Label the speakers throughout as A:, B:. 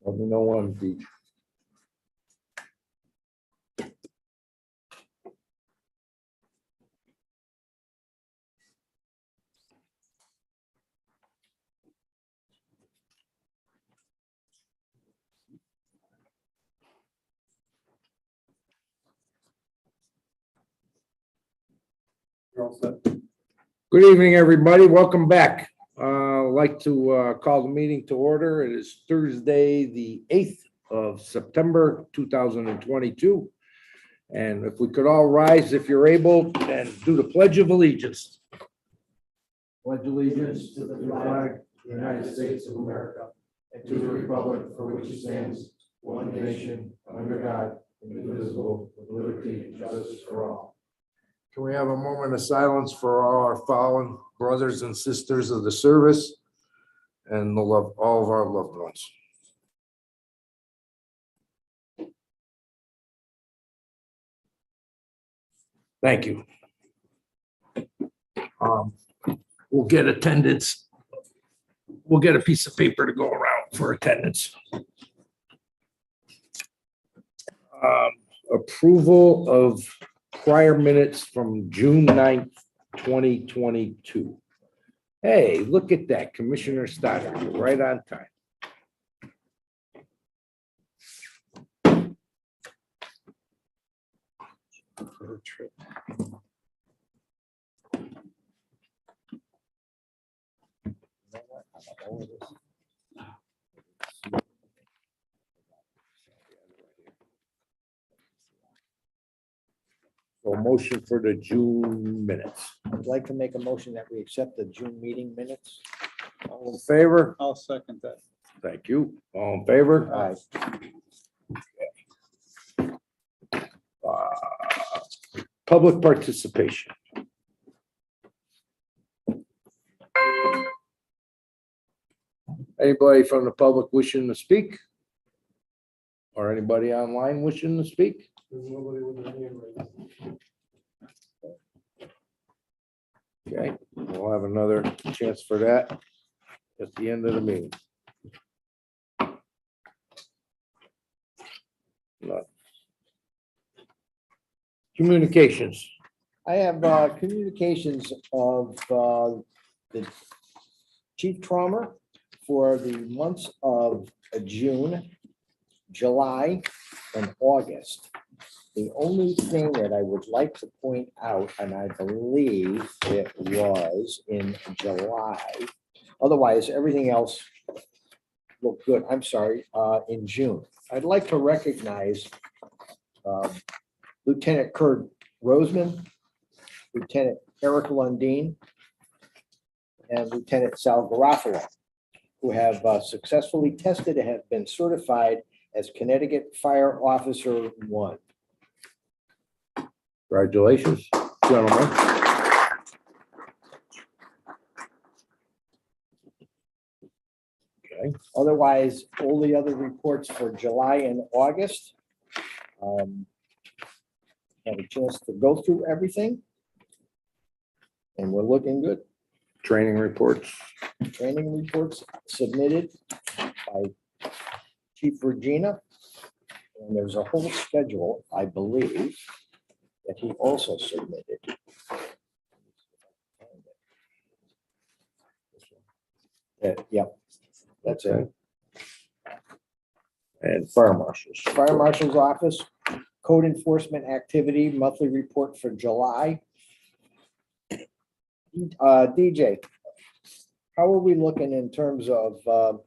A: Let me know when, Pete. Good evening, everybody. Welcome back. I'd like to call the meeting to order. It is Thursday, the 8th of September, 2022. And if we could all rise, if you're able, and do the Pledge of Allegiance. Pledge allegiance to the flag of the United States of America and to the republic for which it stands, one nation, under God, indivisible, with liberty and justice for all. Can we have a moment of silence for all our fallen brothers and sisters of the service and the love, all of our loved ones? Thank you. We'll get attendance. We'll get a piece of paper to go around for attendance. Approval of prior minutes from June 9th, 2022. Hey, look at that, Commissioner Stoddard, you're right on time. So motion for the June minutes.
B: I'd like to make a motion that we accept the June meeting minutes.
A: All in favor?
C: I'll second that.
A: Thank you. All in favor?
B: Aye.
A: Public participation. Anybody from the public wishing to speak? Or anybody online wishing to speak?
C: There's nobody with their hand raised.
A: Okay, we'll have another chance for that at the end of the meeting. Communications.
B: I have communications of the chief trauma for the months of June, July, and August. The only thing that I would like to point out, and I believe it was in July, otherwise everything else looked good. I'm sorry, in June. I'd like to recognize Lieutenant Kurt Roseman, Lieutenant Eric Lundeen, and Lieutenant Sal Garofalo, who have successfully tested and have been certified as Connecticut Fire Officer 1.
A: Congratulations, gentlemen. Okay,
B: Otherwise, all the other reports for July and August. Had a chance to go through everything. And we're looking good.
A: training reports.
B: Training reports submitted by Chief Regina. And there's a whole schedule, I believe, that he also submitted. Yep, that's it.
A: And fire marshals.
B: Fire Marshal's Office, Code Enforcement Activity, monthly report for July. DJ, how are we looking in terms of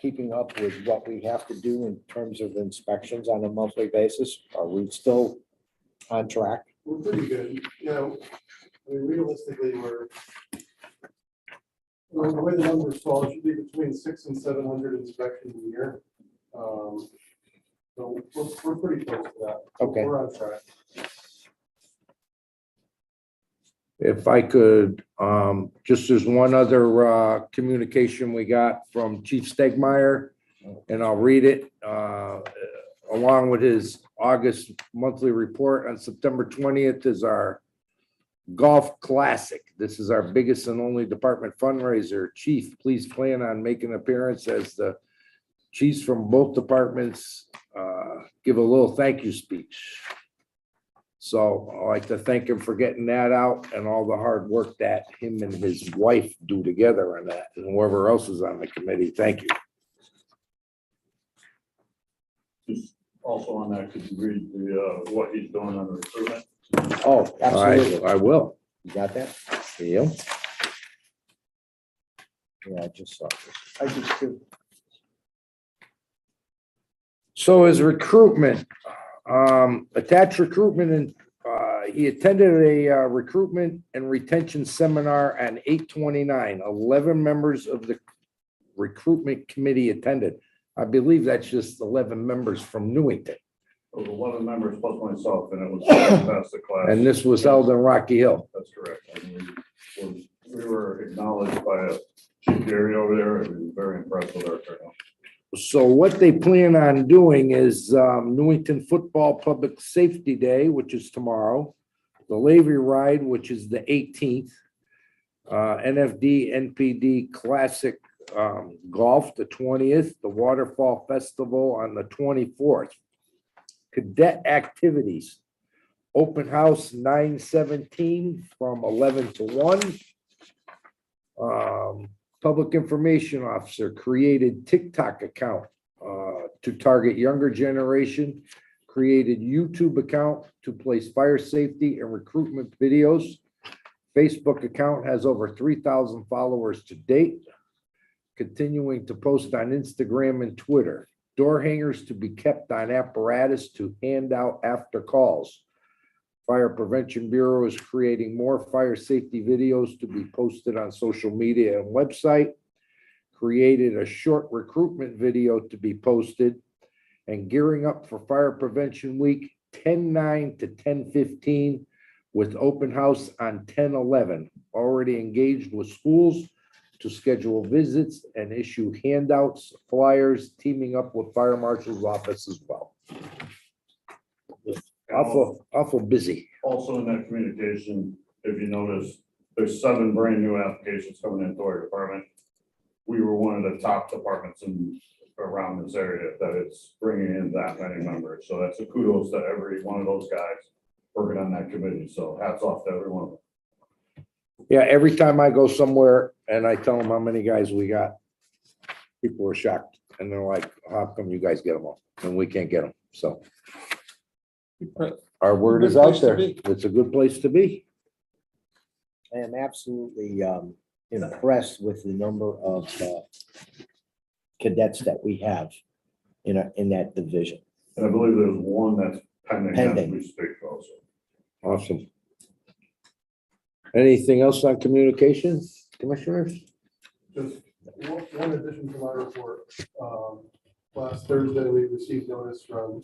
B: keeping up with what we have to do in terms of inspections on a monthly basis? Are we still on track?
C: We're pretty good, you know, I mean, realistically, the way the numbers fall, it should be between 600 and 700 inspections a year. So we're pretty close to that.
B: Okay.
C: We're on track.
A: If I could, just there's one other communication we got from Chief Stegmeyer, and I'll read it. Along with his August monthly report, on September 20th is our Golf Classic. This is our biggest and only department fundraiser. Chief, please plan on making an appearance as the chiefs from both departments give a little thank you speech. So I'd like to thank him for getting that out and all the hard work that him and his wife do together on that, and whoever else is on the committee. Thank you.
D: Just also on that, could you read the, what he's doing on the recruitment?
B: Oh, absolutely.
A: I will.
B: You got that?
A: Yeah.
B: Yeah, I just saw this. I just do.
A: So his recruitment, attached recruitment, and he attended a recruitment and retention seminar on 8/29. 11 members of the recruitment committee attended. I believe that's just 11 members from Newington.
D: It was 11 members plus myself, and it was fantastic class.
A: And this was held in Rocky Hill.
D: That's correct. And we were acknowledged by Chief Gary over there, and we were very impressed with our turnout.
A: So what they plan on doing is Newington Football Public Safety Day, which is tomorrow, the Levy Ride, which is the 18th, NFD, NPD Classic Golf, the 20th, the Waterfall Festival on the 24th. Cadet activities, open house 9/17 from 11 to 1. Public information officer created TikTok account to target younger generation, created YouTube account to place fire safety and recruitment videos. Facebook account has over 3,000 followers to date. Continuing to post on Instagram and Twitter. Door hangers to be kept on apparatus to hand out after calls. Fire Prevention Bureau is creating more fire safety videos to be posted on social media and website. Created a short recruitment video to be posted, and gearing up for Fire Prevention Week 10/9 to 10/15 with open house on 10/11. Already engaged with schools to schedule visits and issue handouts, flyers, teaming up with Fire Marshal's office as well. Awful busy.
D: Also in that communication, if you notice, there's 7 brand new applications coming into our department. We were one of the top departments around this area that it's bringing in that many members. So that's a kudos to every one of those guys working on that committee. So hats off to every one of them.
A: Yeah, every time I go somewhere and I tell them how many guys we got, people are shocked and they're like, how come you guys get them all and we can't get them? So our word is out there. It's a good place to be.
B: I am absolutely impressed with the number of cadets that we have in that division.
D: And I believe there's one that's pending as we speak also.
A: Awesome. Anything else on communications, commissioners?
C: Just one addition to my report. Last Thursday, we received notice from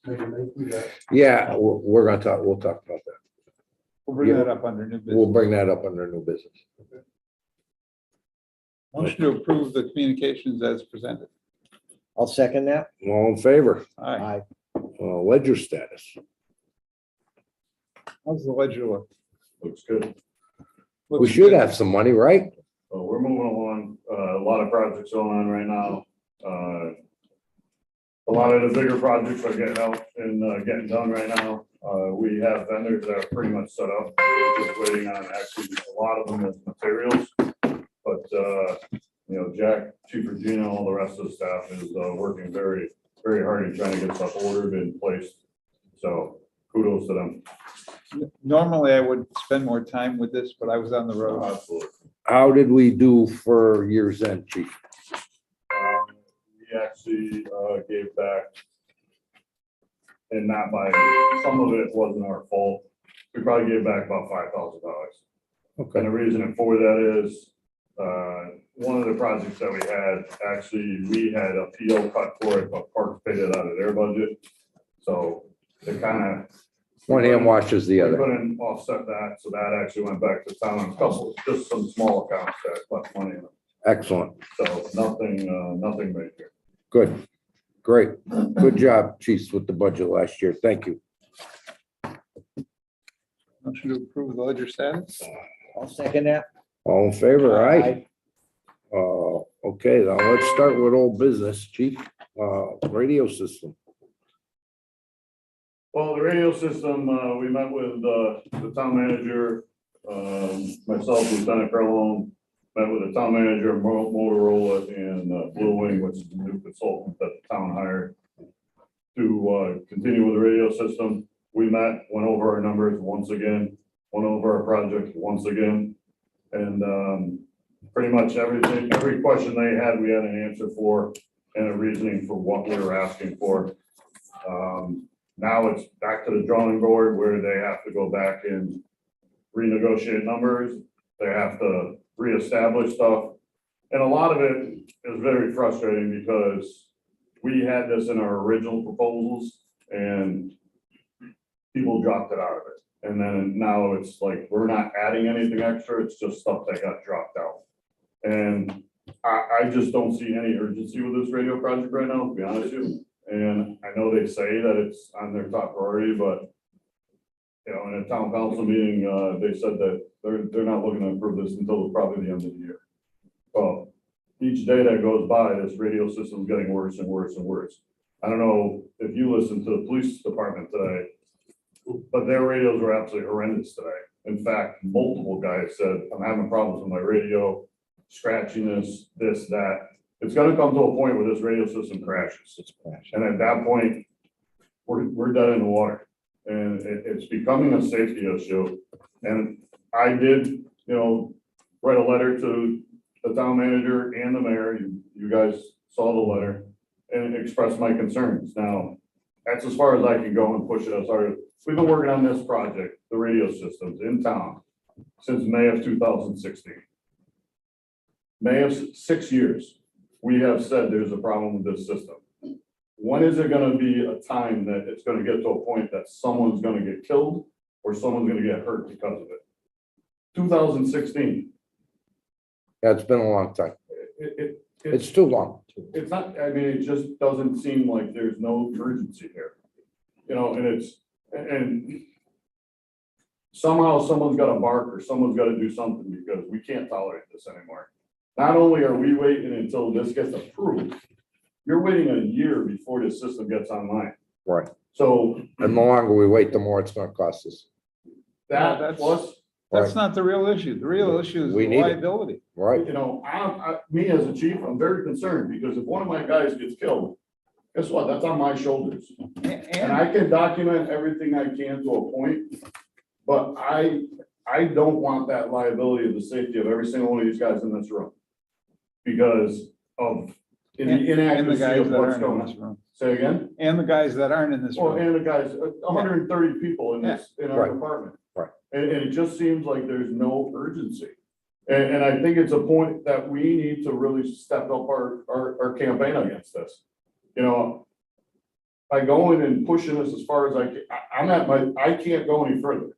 C: Megan Mankey that
A: Yeah, we're gonna talk, we'll talk about that.
E: We'll bring that up under new business.
A: We'll bring that up under new business.
E: Motion to approve the communications as presented.
B: I'll second that.
A: All in favor?
E: Aye.
A: Ledger status.
E: How's the ledger look?
D: Looks good.
A: We should have some money, right?
D: So we're moving along. A lot of projects going on right now. A lot of the bigger projects are getting out and getting done right now. We have vendors that are pretty much set up. We're just waiting on actually a lot of them as materials. But, Jack, Chief Regina, all the rest of the staff is working very, very hard in trying to get stuff ordered and placed. So kudos to them.
E: Normally I would spend more time with this, but I was on the road.
D: Absolutely.
A: How did we do for year's end, chief?
D: We actually gave back, and not by, some of it wasn't our fault. We probably gave back about $5,000.
A: Okay,
D: And the reason for that is, one of the projects that we had, actually, we had a PO cut for it, but Parks paid it out of their budget. So it kind of.
A: one hand washes the
D: We
A: other.
D: couldn't offset that, so that actually went back to town on a couple, just some small accounts that left money in them.
A: Excellent,
D: So nothing major.
A: good, great, good job, chiefs, with the budget last year. Thank you.
E: Motion to approve the ledger status.
B: I'll second that.
A: All in favor, aye? Okay, now let's start with old business, chief, radio system.
D: Well, the radio system, we met with the town manager, myself, Lieutenant Colonel, met with the town manager, Motorola, and Blue Wing, which is the new consultant that the town hired to continue with the radio system. We met, went over our numbers once again, went over our project once again. And pretty much everything, every question they had, we had an answer for and a reasoning for what we were asking for. Now it's back to the drawing board where they have to go back and renegotiate numbers. They have to reestablish stuff. And a lot of it is very frustrating because we had this in our original proposals and people dropped it out of it. And then now it's like, we're not adding anything extra. It's just stuff that got dropped out. And I just don't see any urgency with this radio project right now, to be honest with you. And I know they say that it's on their top priority, but you know, in a town council meeting, they said that they're not looking to improve this until probably the end of the year. Well, each day that goes by, this radio system is getting worse and worse and worse. I don't know if you listened to the police department today, but their radios were absolutely horrendous today. In fact, multiple guys said, I'm having problems with my radio, scratchiness, this, that. It's gonna come to a point where this radio system crashes. And at that point, we're dead in the water. And it's becoming a safety issue. And I did, you know, write a letter to the town manager and the mayor. You guys saw the letter and expressed my concerns. Now, that's as far as I can go and push it as hard. We've been working on this project, the radio systems in town, since May of 2016. May of 6 years, we have said there's a problem with this system. When is it gonna be a time that it's gonna get to a point that someone's gonna get killed or someone's gonna get hurt because of it? 2016.
A: Yeah, it's been a long time.
D: It's
A: It's too long.
D: It's not, I mean, it just doesn't seem like there's no urgency here. You know, and somehow someone's gotta bark or someone's gotta do something because we can't tolerate this anymore. Not only are we waiting until this gets approved, you're waiting a year before this system gets online.
A: Right.
D: So
A: And the longer we wait, the more it's gonna cost us.
D: that
E: that's-
D: plus,
E: That's not the real issue. The real issue is
A: We
E: the
A: need it.
E: liability.
A: Right?
D: you know, me as a chief, I'm very concerned because if one of my guys gets killed, guess what? That's on my shoulders. And
E: And
D: I can document everything I can to a point, but I don't want that liability of the safety of every single one of these guys in this room. Because of the
E: and the
D: inaccuracy
E: guys
D: of
E: that
D: what's
E: aren't in
D: going
E: this
D: on.
E: room.
D: Say again?
E: And the guys that aren't in this
D: Well,
E: room.
D: and the guys, 130 people in this, in our
A: Right.
D: department.
A: Right.
D: And it just seems like there's no urgency. And I think it's a point that we need to really step up our campaign against this. You know, by going and pushing this as far as I can, I'm at I can't go any further.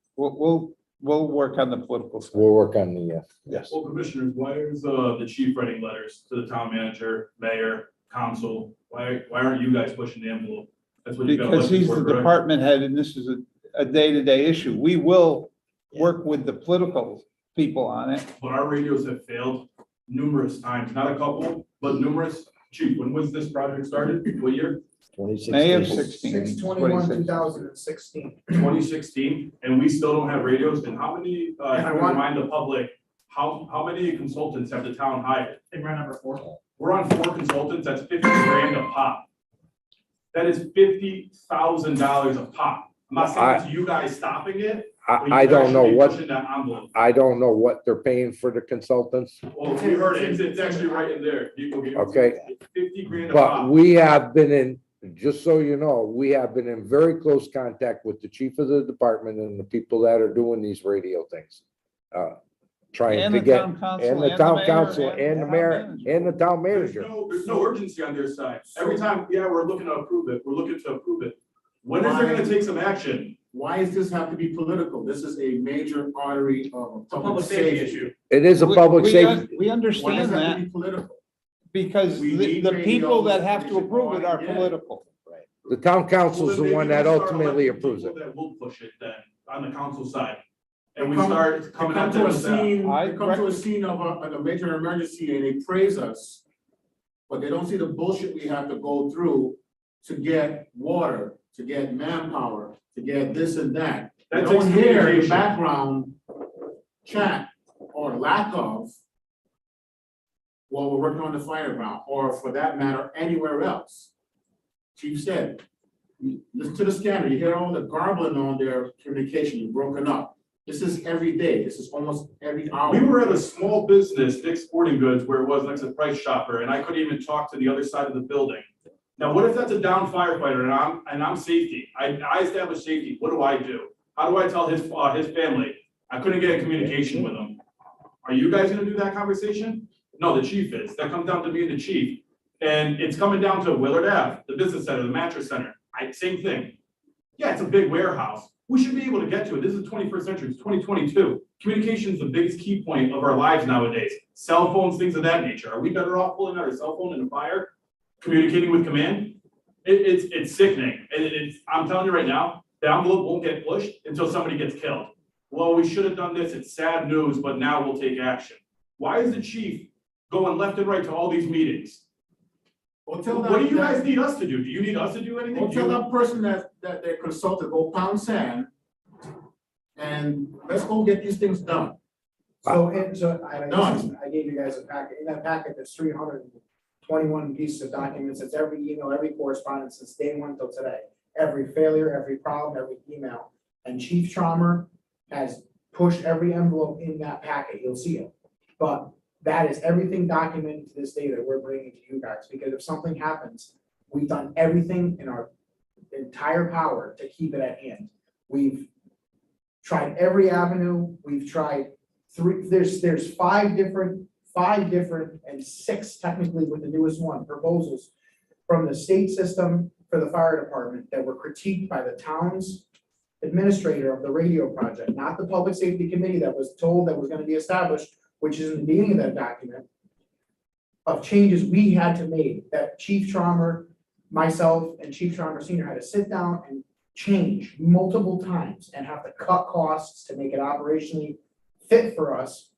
E: We'll work on the political side.
A: We'll work on the, yes.
F: Well, commissioners, why is the chief writing letters to the town manager, mayor, council? Why aren't you guys pushing the envelope? That's what you got.
E: Because
F: elected
E: he's
F: for,
E: the
F: correct?
E: department head and this is a day-to-day issue. We will work with the political people on it.
F: But our radios have failed numerous times, not a couple, but numerous. Chief, when was this project started? What year?
E: May of
B: 2016.
E: 16.
G: 6/21/2016.
F: 2016, and we still don't have radios. And how many,
G: I
F: to
G: want-
F: remind the public, how many consultants have the town hired?
G: They ran number 4.
F: We're on 4 consultants, that's 50 grand a pop. That is $50,000 a pop. I'm not saying it's you guys stopping it. but you
A: I don't know
F: should be
A: what,
F: Pushing that envelope.
A: I don't know what they're paying for the consultants,
F: Well, we heard it, it's actually right in there. You go get it.
A: Okay.
F: 50 grand a
A: but
F: pop.
A: we have been in, just so you know, we have been in very close contact with the chief of the department and the people that are doing these radio things. Trying
E: And
A: to
E: the
A: get,
E: town council.
A: and the town
E: mayor
A: council and the
E: town
A: mayor
E: manager.
A: and the town
F: There's
A: manager.
F: no urgency on their side. Every time, yeah, we're looking to approve it, we're looking to approve it. When is there gonna take some action?
G: Why does this have to be political? This is a major artery of
F: It's a public safety issue.
A: It is a public
E: We
A: safety.
E: We
G: Why
E: understand
G: does it have
E: that
G: to be political?
E: because
G: We
E: the
G: need
E: people that
G: radios,
E: have
G: we
E: to
G: should
E: approve it
G: go
E: are
G: on, yeah.
E: political.
A: The town council is
F: Well,
A: the
F: then
A: one
F: maybe
A: that
F: we'll start
A: ultimately
F: electing
A: approves it.
F: people That will push it then, on the council side. And we
G: Come-
F: start coming
G: Come
F: at
G: to
F: them
G: a
F: with that.
G: scene,
E: I
G: they come to a
E: reckon-
G: scene of a major emergency and they praise us but they don't see the bullshit we have to go through to get water, to get manpower, to get this and that. They
F: That
G: don't
F: takes
G: hear the
F: communication.
G: background chat or lack of while we're working on the fire ground, or for that matter, anywhere else. Chief said, listen to the scanner, you hear all the garbling on their communication, broken up. This is every day, this is almost every hour.
F: We were at a small business, Dick's Sporting Goods, where it was next to Price Chopper, and I couldn't even talk to the other side of the building. Now, what if that's a down firefighter and I'm safety? I establish safety. What do? How do I tell his family? I couldn't get in communication with him. Are you guys gonna do that conversation? No, the chief is. That comes down to me and the chief. And it's coming down to Willard Ave, the business center, the mattress center. Same thing. Yeah, it's a big warehouse. We should be able to get to it. This is the 21st century, it's 2022. Communication is the biggest key point of our lives nowadays. Cell phones, things of that nature. Are we better off pulling out our cell phone in a fire, communicating with command? It's sickening. I'm telling you right now, the envelope won't get pushed until somebody gets killed. Well, we should have done this. It's sad news, but now we'll take action. Why is the chief going left and right to all these meetings?
G: Well, tell
F: What do you
G: that-
F: guys need us to do? Do you need us to do anything?
G: Well,
F: Do you-
G: tell that person that they consulted, go pound sand. And let's go get these things done.
H: So, I gave you guys a packet. In that packet, there's 321 pieces of documents. It's every email, every correspondence since day one till today. Every failure, every problem, every email. And Chief Traumer has pushed every envelope in that packet. You'll see it. But that is everything documented to this day that we're bringing to you guys, because if something happens, we've done everything in our entire power to keep it at hand. We've tried every avenue. We've tried there's five different and six technically with the newest one, proposals from the state system for the fire department that were critiqued by the town's administrator of the radio project, not the public safety committee that was told that was going to be established, which is in the beginning of that document, of changes we had to make, that Chief Traumer, myself, and Chief Traumer Senior had to sit down and change multiple times and have to cut costs to make it operationally fit for us,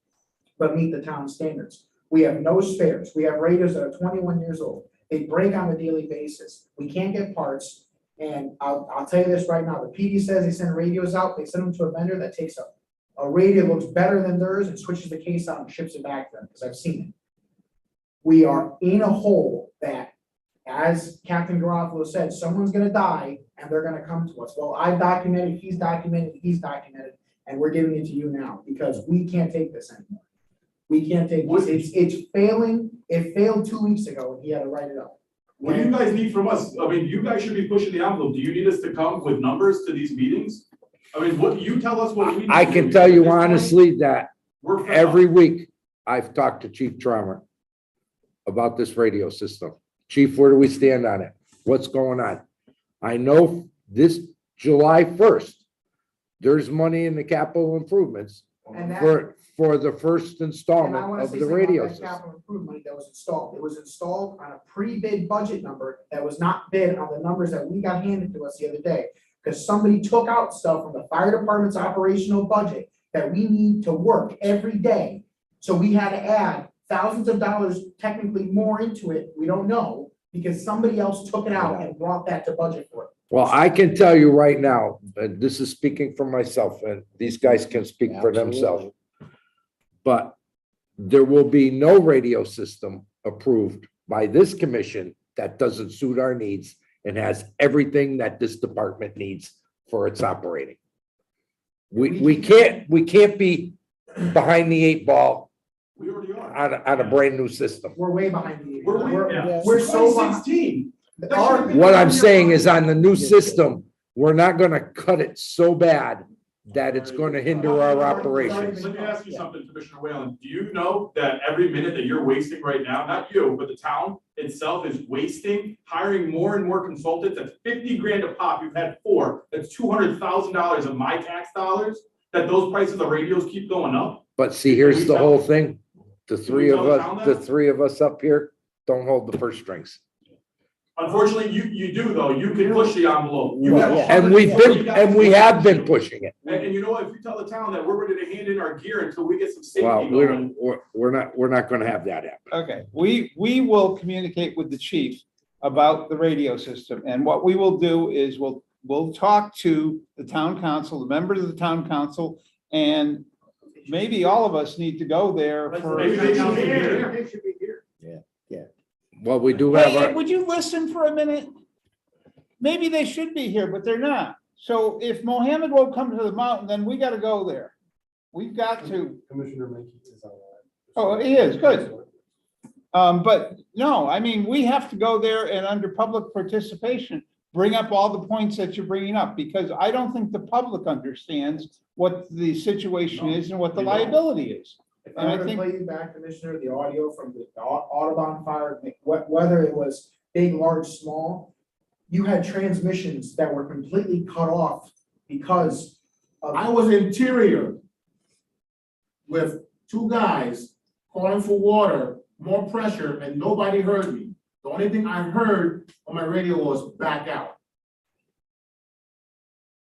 H: but meet the town standards. We have no spares. We have radios that are 21 years old. They break on a daily basis. We can't get parts. And I'll tell you this right now, the PD says they send radios out, they send them to a vendor that takes a radio that looks better than theirs and switches the case out and ships it back to them, because I've seen it. We are in a hole that, as Captain Garofalo said, someone's gonna die and they're gonna come to us. Well, I've documented, he's documented, and we're giving it to you now, because we can't take this anymore. We can't take this. It's failing. It failed 2 weeks ago and he had to write it up.
F: What do you guys need from us? I mean, you guys should be pushing the envelope. Do you need us to come with numbers to these meetings? I mean, what, you tell us what we need.
A: I
F: to
A: can
F: do.
A: tell
F: At
A: you
F: this point,
A: honestly that
F: we're fed up.
A: every week I've talked to Chief Traumer about this radio system. Chief, where do we stand on it? What's going on? I know this July 1st, there's money in the capital improvements
H: And that,
A: for the first
H: and I
A: installment
H: want to
A: of
H: say
A: the
H: something
A: radio
H: about that
A: system.
H: capital improvement that was installed. It was installed on a pre-bid budget number that was not bid on the numbers that we got handed to us the other day. Because somebody took out stuff from the fire department's operational budget that we need to work every day. So we had to add thousands of dollars, technically more into it. We don't know, because somebody else took it out and brought that to budget for it.
A: Well, I can tell you right now, and this is speaking for myself, and these guys can speak for themselves. But there will be no radio system approved by this commission that doesn't suit our needs and has everything that this department needs for its operating. We can't be behind the 8 ball
F: We already are.
A: on a brand new system.
H: We're way behind the.
F: We're
H: We're so behind.
F: 2016.
H: Our-
A: What I'm saying is on the new system, we're not gonna cut it so bad that it's gonna hinder our operations.
F: Let me ask you something, Commissioner Whalen. Do you know that every minute that you're wasting right now, not you, but the town itself is wasting, hiring more and more consultants at 50 grand a pop? You've had 4. That's $200,000 of my tax dollars, that those prices of radios keep going up.
A: But see, here's the whole thing. The three of us up here don't hold the purse strings.
F: Unfortunately, you do though. You can push the envelope. You
B: Well,
F: have
B: yeah.
A: And we have been pushing it.
F: And you know what? If you tell the town that we're ready to hand in our gear until we get some safety
A: Well,
F: going.
A: we're not gonna have that happen.
E: Okay, we will communicate with the chief about the radio system, and what we will do is we'll talk to the town council, the members of the town council, and maybe all of us need to go there for.
F: Maybe they should be here.
H: They should be here.
A: Well, we do have
E: Hey,
A: our,
E: would you listen for a minute? Maybe they should be here, but they're not. So if Mohammed won't come to the mountain, then we gotta go there. We've got to.
C: Commissioner Menke is on that.
E: Oh, he is, good. But no, I mean, we have to go there and under public participation, bring up all the points that you're bringing up, because I don't think the public understands what the situation is and what the liability is.
H: If
E: And
H: I
E: I
H: were to
E: think-
H: play you back, Commissioner, the audio from the Autobahn Fire, whether it was big, large, small, you had transmissions that were completely cut off because of.
G: I was interior with two guys calling for water, more pressure, and nobody heard me. The only thing I heard on my radio was back out.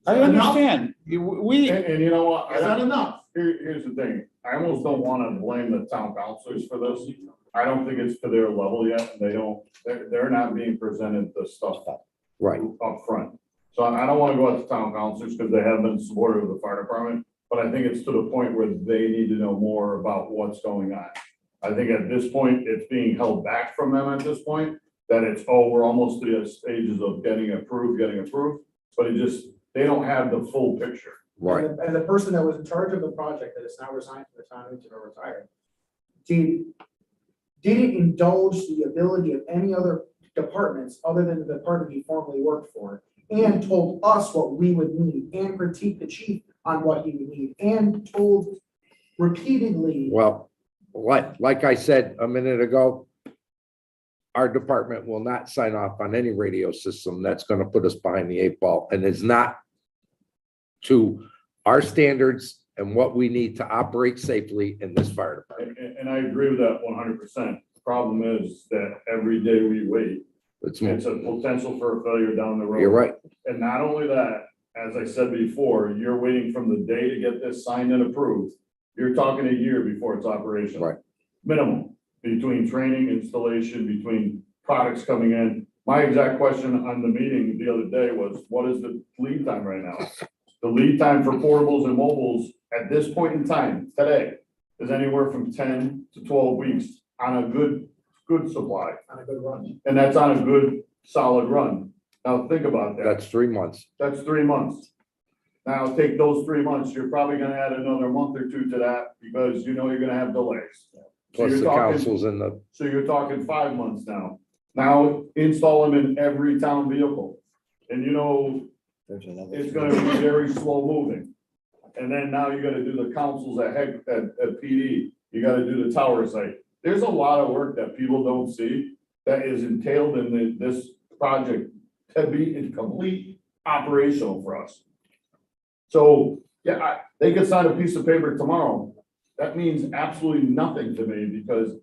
E: I
G: Enough?
E: understand. We,
D: And you know what?
G: Is that enough?
D: Here's the thing, I almost don't wanna blame the town councilors for this. I don't think it's to their level yet, and they're not being presented the stuff
A: right,
D: up front. So I don't wanna go out to town councilors, because they have been supportive of the fire department, but I think it's to the point where they need to know more about what's going on. I think at this point, it's being held back from them at this point, that it's, oh, we're almost to the stages of getting approved, but they don't have the full picture.
A: right.
H: And the person that was in charge of the project that is now resigned from the town of Newington or retired, didn't indulge the ability of any other departments other than the department he formerly worked for, and told us what we would need, and critiqued the chief on what he would need, and told repeatedly.
A: Well, like I said a minute ago, our department will not sign off on any radio system that's gonna put us behind the 8 ball, and is not to our standards and what we need to operate safely in this fire department.
D: And I agree with that 100%. Problem is that every day we wait,
A: It's,
D: it's a potential for a failure down the road.
A: you're right,
D: And not only that, as I said before, you're waiting from the day to get this signed and approved. You're talking a year before it's operational.
A: Right.
D: Minimum, between training, installation, between products coming in. My exact question on the meeting the other day was, what is the lead time right now? The lead time for portables and mobiles at this point in time, today, is anywhere from 10 to 12 weeks on a good supply.
H: On a good run.
D: And that's on a good, solid run. Now, think about that.
A: that's 3 months.
D: That's 3 months. Now, take those 3 months, you're probably gonna add another month or two to that, because you know you're gonna have delays. So
A: Plus
D: you're
A: the
D: talking,
A: councils and the,
D: so you're talking 5 months now. Now, install them in every town vehicle. And you know,
B: There's another.
D: it's gonna be very slow moving. And then now you gotta do the councils at PD, you gotta do the tower site. There's a lot of work that people don't see that is entailed in this project to be in complete operational for us. So, yeah, they could sign a piece of paper tomorrow. That means absolutely nothing to me, because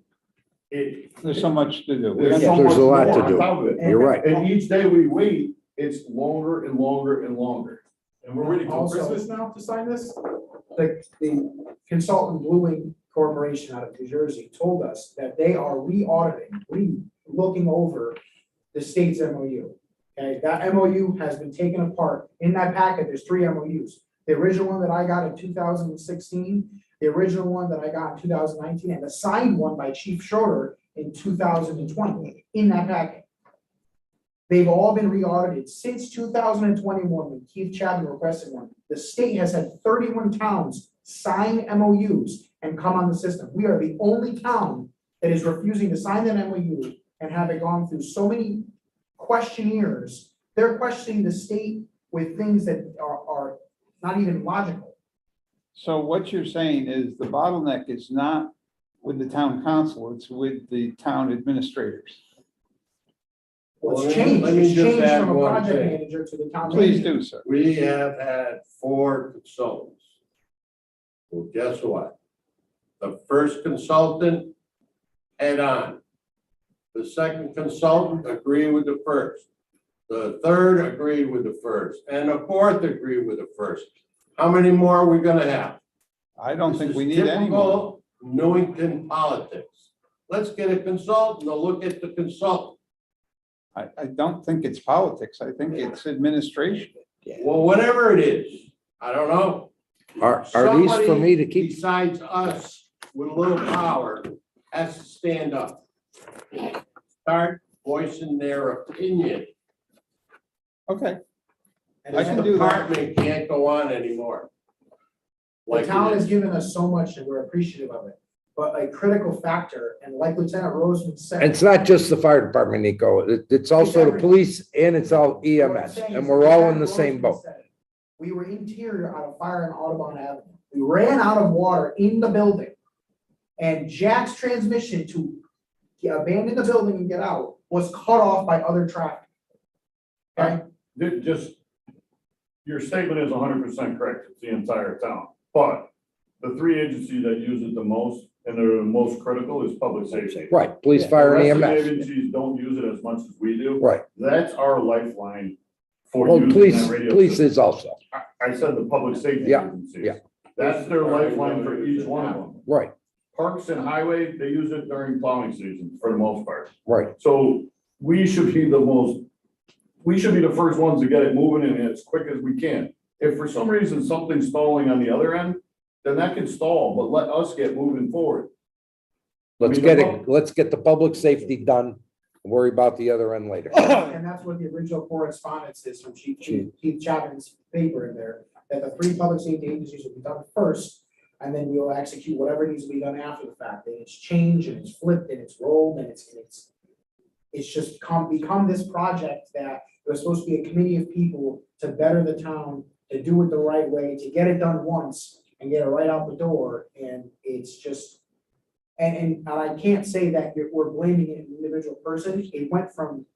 E: there's so much to do.
D: there's
A: Yeah,
D: so
A: there's
D: much
A: a lot
D: more
A: to do.
D: on top of it.
A: You're right.
D: And each day we wait, it's longer and longer and longer.
F: And we're waiting till
H: Also-
F: Christmas now to sign this?
H: The consultant Blue Wing Corporation out of New Jersey told us that they are looking over the state's MOU. Okay, that MOU has been taken apart. In that packet, there's 3 MOUs. The original one that I got in 2016, the original one that I got in 2019, and the signed one by Chief Schroeder in 2020, in that packet. They've all been re-audited since 2021, when Keith Chapman requested one. The state has had 31 towns sign MOUs and come on the system. We are the only town that is refusing to sign that MOU and have it gone through so many questionnaires. They're questioning the state with things that are not even logical.
E: So what you're saying is the bottleneck is not with the town council, it's with the town administrators.
H: Well,
I: Well,
H: it's changed.
I: let me
H: It's
I: just
H: changed
I: add
H: from a
I: one
H: project
I: thing.
H: manager to the town
E: Please
H: manager.
E: do, sir.
I: We have had 4 consultants. Well, guess what? The first consultant, head on. The second consultant agreed with the first. The third agreed with the first, and the fourth agreed with the first. How many more are we gonna have?
E: I don't
I: This
E: think
I: is
E: we need any more.
I: typical Newington politics. Let's get a consultant to look at the consultant.
E: I don't think it's politics. I think it's administration.
I: Well, whatever it is, I don't know.
A: Are these for me to
I: Somebody
A: keep?
I: Besides us with a little power has to stand up. Start voicing their opinion.
E: Okay,
H: And
E: I
H: it's-
E: can do that.
I: Department can't go on anymore.
H: The
I: Like
H: town
I: it
H: has
I: is.
H: given us so much and we're appreciative of it, but a critical factor, and like Lieutenant Roseman said.
A: It's not just the fire department, Nico. It's also the police and it's all
H: What I'm
A: EMS,
H: saying
A: and
H: is
A: we're all in
H: Lieutenant
A: the same
H: Roseman
A: boat.
H: said, we were interior on a fire on Autobahn Avenue. We ran out of water in the building. And Jack's transmission to abandon the building and get out was cut off by other traffic. Okay?
D: Just, your statement is 100% correct. It's the entire town. But the three agencies that use it the most and they're the most critical is public safety.
A: Right, police,
H: Yeah,
A: fire,
D: The
A: and
D: rest of the
A: EMS.
D: agencies don't use it as much as we do.
A: Right.
D: That's our lifeline for
A: Well,
D: using
A: police,
D: that radio.
A: police
D: system.
A: is also,
D: I said the public safety
A: Yeah,
D: agencies.
A: yeah.
D: That's their lifeline for each one of them.
A: right,
D: Parks and highway, they use it during plowing season for the most part.
A: right.
D: So we should be the first ones to get it moving and as quick as we can. If for some reason something's stalling on the other end, then that can stall, but let us get moving forward.
A: Let's get it, let's get the public safety done. Worry about the other end later.
H: And that's what the original correspondence is from Chief Chapman's paper in there, that the three public safety agencies will be done first. And then we'll execute whatever needs to be done after the fact. And it's changed and it's flipped and it's rolled and it's just become this project that it was supposed to be a committee of people to better the town, to do it the right way, to get it done once and get it right out the door. And it's just, and I can't say that we're blaming an individual person. It went from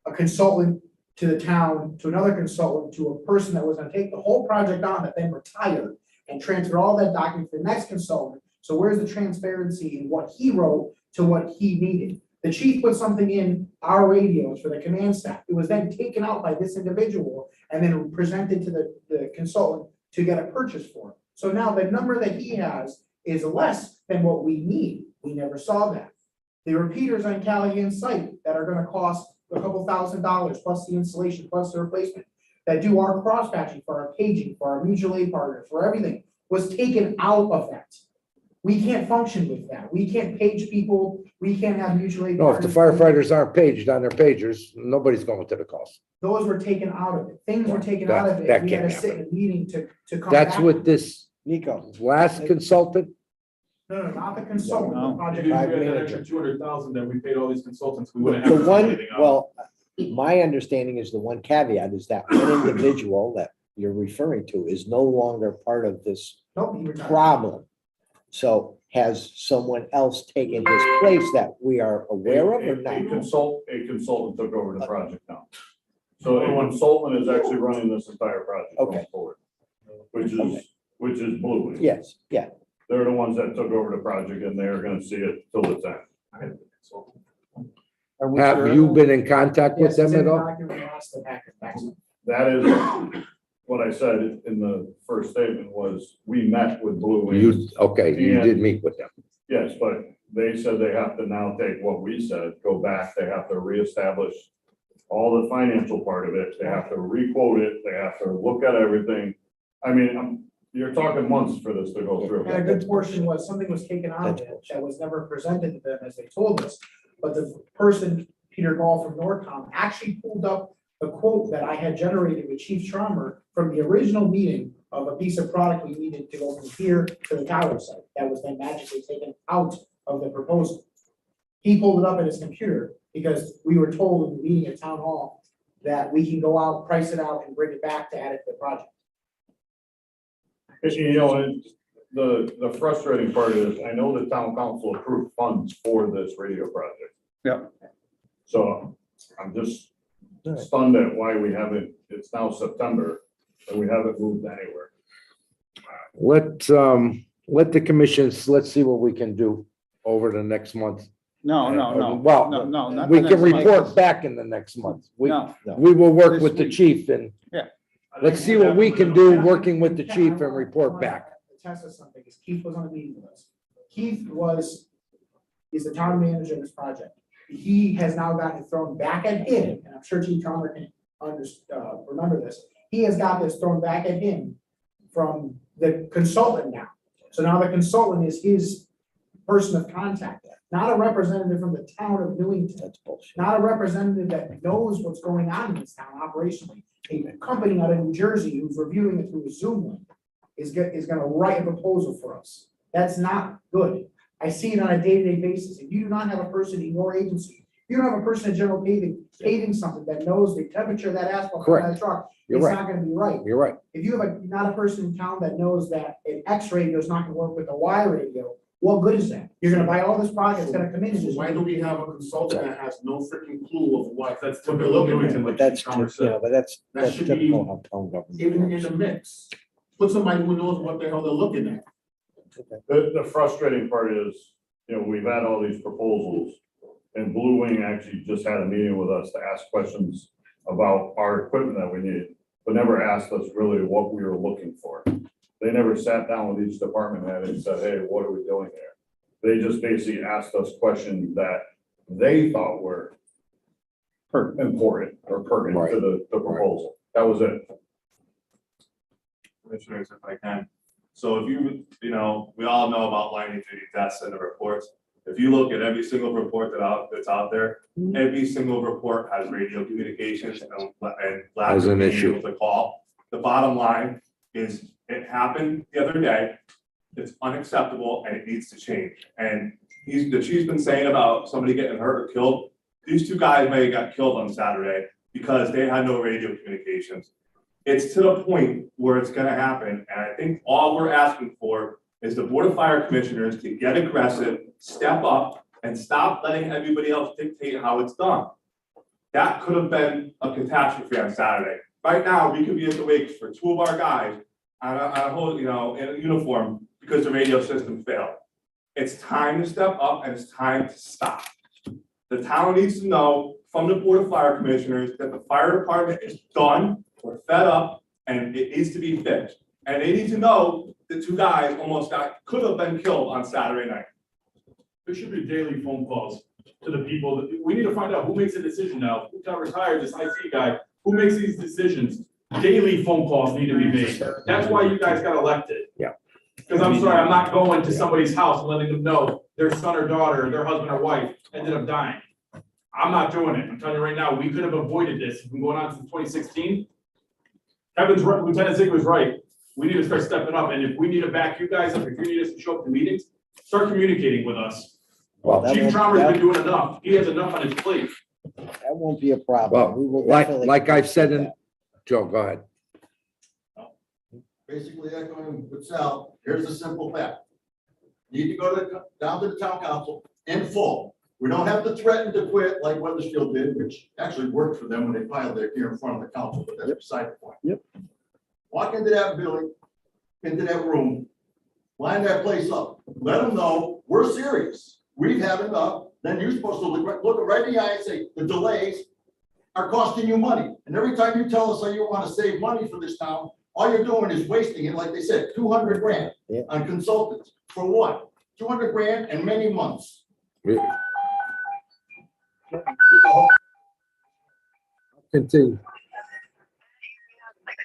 H: a consultant to the town, to another consultant, to a person that was gonna take the whole project on, that then retired and transfer all that document to the next consultant. So where's the transparency in what he wrote to what he needed? The chief put something in our radios for the command staff. It was then taken out by this individual and then presented to the consultant to get a purchase for it. So now the number that he has is less than what we need. We never saw that. The repeaters on Callahan's site that are gonna cost a couple $1,000 plus the installation, plus the replacement, that do our cross patching for our paging, for our mutual aid partners, for everything, was taken out of that. We can't function with that. We can't page people. We can't have mutual aid.
A: No, if the
H: partners.
A: firefighters aren't paged on their pagers, nobody's going to the calls.
H: Those were taken out of it. Things were taken
A: That-
H: out of it.
A: that
H: We had to
A: can't
H: sit in a meeting to come
A: That's
H: back.
A: what this
B: Nico,
A: last consultant,
H: No, not the consultant, the
E: No.
H: project.
F: Maybe if we had that
B: manager.
F: extra 200,000 that we paid all these consultants, we wouldn't have.
B: the
F: to
B: one,
F: send anything out.
B: well, my understanding is the one caveat is that one individual that you're referring to is no longer part of this
H: Nope, he retired.
B: problem. So has someone else taken his place that we are aware of or
D: A
B: not?
D: consultant took over the project now. So a consultant is actually running this entire project going
B: Okay.
D: forward. Which is Blue Wing.
B: Yes, yeah.
D: They're the ones that took over the project and they're gonna see it till it's end.
E: Are we
A: have
E: sure?
A: you been in contact with
H: Yes, it's
A: them
H: in
A: at
H: the
A: all?
H: document, last the packet, thanks.
D: That is what I said in the first statement was, we met with Blue Wing.
A: You, okay, you did meet with them.
D: Yes, but they said they have to now take what we said, go back, they have to reestablish all the financial part of it, they have to requote it, they have to look at everything. I mean, you're talking months for this to go through.
H: And a good portion was, something was taken out of it that was never presented to them as they told us. But the person, Peter Gall from Norcom, actually pulled up the quote that I had generated with Chief Schrammer from the original meeting of a piece of product we needed to go from here to the tower site. That was then magically taken out of the proposal. He pulled it up in his computer because we were told in the meeting at Town Hall that we can go out, price it out, and bring it back to add it to the project.
D: You know, and the frustrating part is, I know the town council approved funds for this radio project.
E: Yeah.
D: So I'm just stunned at why we haven't, it's now September, and we haven't moved anywhere.
A: Let the commissions, let's see what we can do over the next month.
E: No, no, no.
A: Well,
E: No, no, not
A: we
E: the
A: can
E: next month.
A: report back in the next month.
E: No,
A: We will work
E: This
A: with the
E: week.
A: chief and let's see what we can do, working with the chief and report back.
H: Attest to something, because Keith was on the meeting with us. Keith is the town manager of this project. He has now gotten it thrown back at him, and I'm sure Chief Trummer can remember this. He has got this thrown back at him from the consultant now. So now the consultant is his person of contact, not a representative from the town of Newington.
B: That's bullshit.
H: Not a representative that knows what's going on in this town operationally. A company out of New Jersey who's reviewing it through a Zoom link is gonna write a proposal for us. That's not good. I see it on a day-to-day basis. If you do not have a person in your agency, you don't have a person in general paving something that knows the temperature of that asphalt on that truck,
A: You're
H: it's
A: right.
H: not gonna be right.
A: You're right.
H: If you have not a person in town that knows that an X radio is not gonna work with a Y radio, what good is that? You're gonna buy all this product, it's gonna come in and
G: So
H: just.
G: why do we have a consultant that has no freaking clue of what?
F: That's
G: what they're
F: typical
G: looking at?
F: Newington,
B: But
F: like
B: that's,
F: Chief Trummer said.
B: but that's
G: should be
B: typical how town government.
G: Even in
B: works.
G: the mix, put somebody who knows what the hell they're looking at.
D: The frustrating part is, we've had all these proposals and Blue Wing actually just had a meeting with us to ask questions about our equipment that we need, but never asked us really what we were looking for. They never sat down with each department head and said, hey, what are we doing here? They just basically asked us questions that they thought were important or pertinent to the proposal. That was it.
J: Commissioners, if I can. So if we all know about line duty deaths and the reports. If you look at every single report that's out there, every single report has radio communications and lack
A: As
J: of
A: an
J: being
A: issue.
J: able to call. The bottom line is it happened the other day. It's unacceptable and it needs to change. And the chief's been saying about somebody getting hurt or killed. These two guys may have got killed on Saturday because they had no radio communications. It's to the point where it's gonna happen, and I think all we're asking for is the Board of Fire Commissioners to get aggressive, step up, and stop letting everybody else dictate how it's done. That could have been a catastrophe on Saturday. Right now, we could be at the wakes for two of our guys on a whole, in a uniform because the radio system failed. It's time to step up and it's time to stop. The town needs to know from the Board of Fire Commissioners that the fire department is done. We're fed up and it needs to be fixed. And they need to know the two guys could have been killed on Saturday night.
F: There should be daily phone calls to the people. We need to find out who makes a decision now. Who got retired, this IT guy, who makes these decisions? Daily phone calls need to be made. That's why you guys got elected.
A: Yeah.
F: Because I'm sorry, I'm not going to somebody's house and letting them know their son or daughter, their husband or wife ended up dying. I'm not doing it. I'm telling you right now, we could have avoided this. It's been going on since 2016. Kevin's right, Lieutenant Zig was right. We need to start stepping up. And if we need to back you guys up, if you need us to show up to meetings, start communicating with us.
A: Well,
B: that
F: Chief
B: won't-
F: Traumer's been
B: that-
F: doing enough. He has enough on his plate.
B: That won't be a problem. We will
A: Well,
B: definitely-
A: like I've said in, Joe, go ahead.
K: Basically echoing with Sal, here's a simple fact. Need to go down to the town council in full. We don't have to threaten to quit like Weathersfield did, which actually worked for them when they filed their here in front of the council, but that's beside the point.
B: Yep.
K: Walk into that building, into that room, line that place up, let them know we're serious. We've had enough. Then you're supposed to look it right in the eye and say, the delays are costing you money. And every time you tell us how you want to save money for this town, all you're doing is wasting it, like they said, 200 grand
B: Yeah.
K: on consultants. For what? 200 grand and many months.
A: Continue.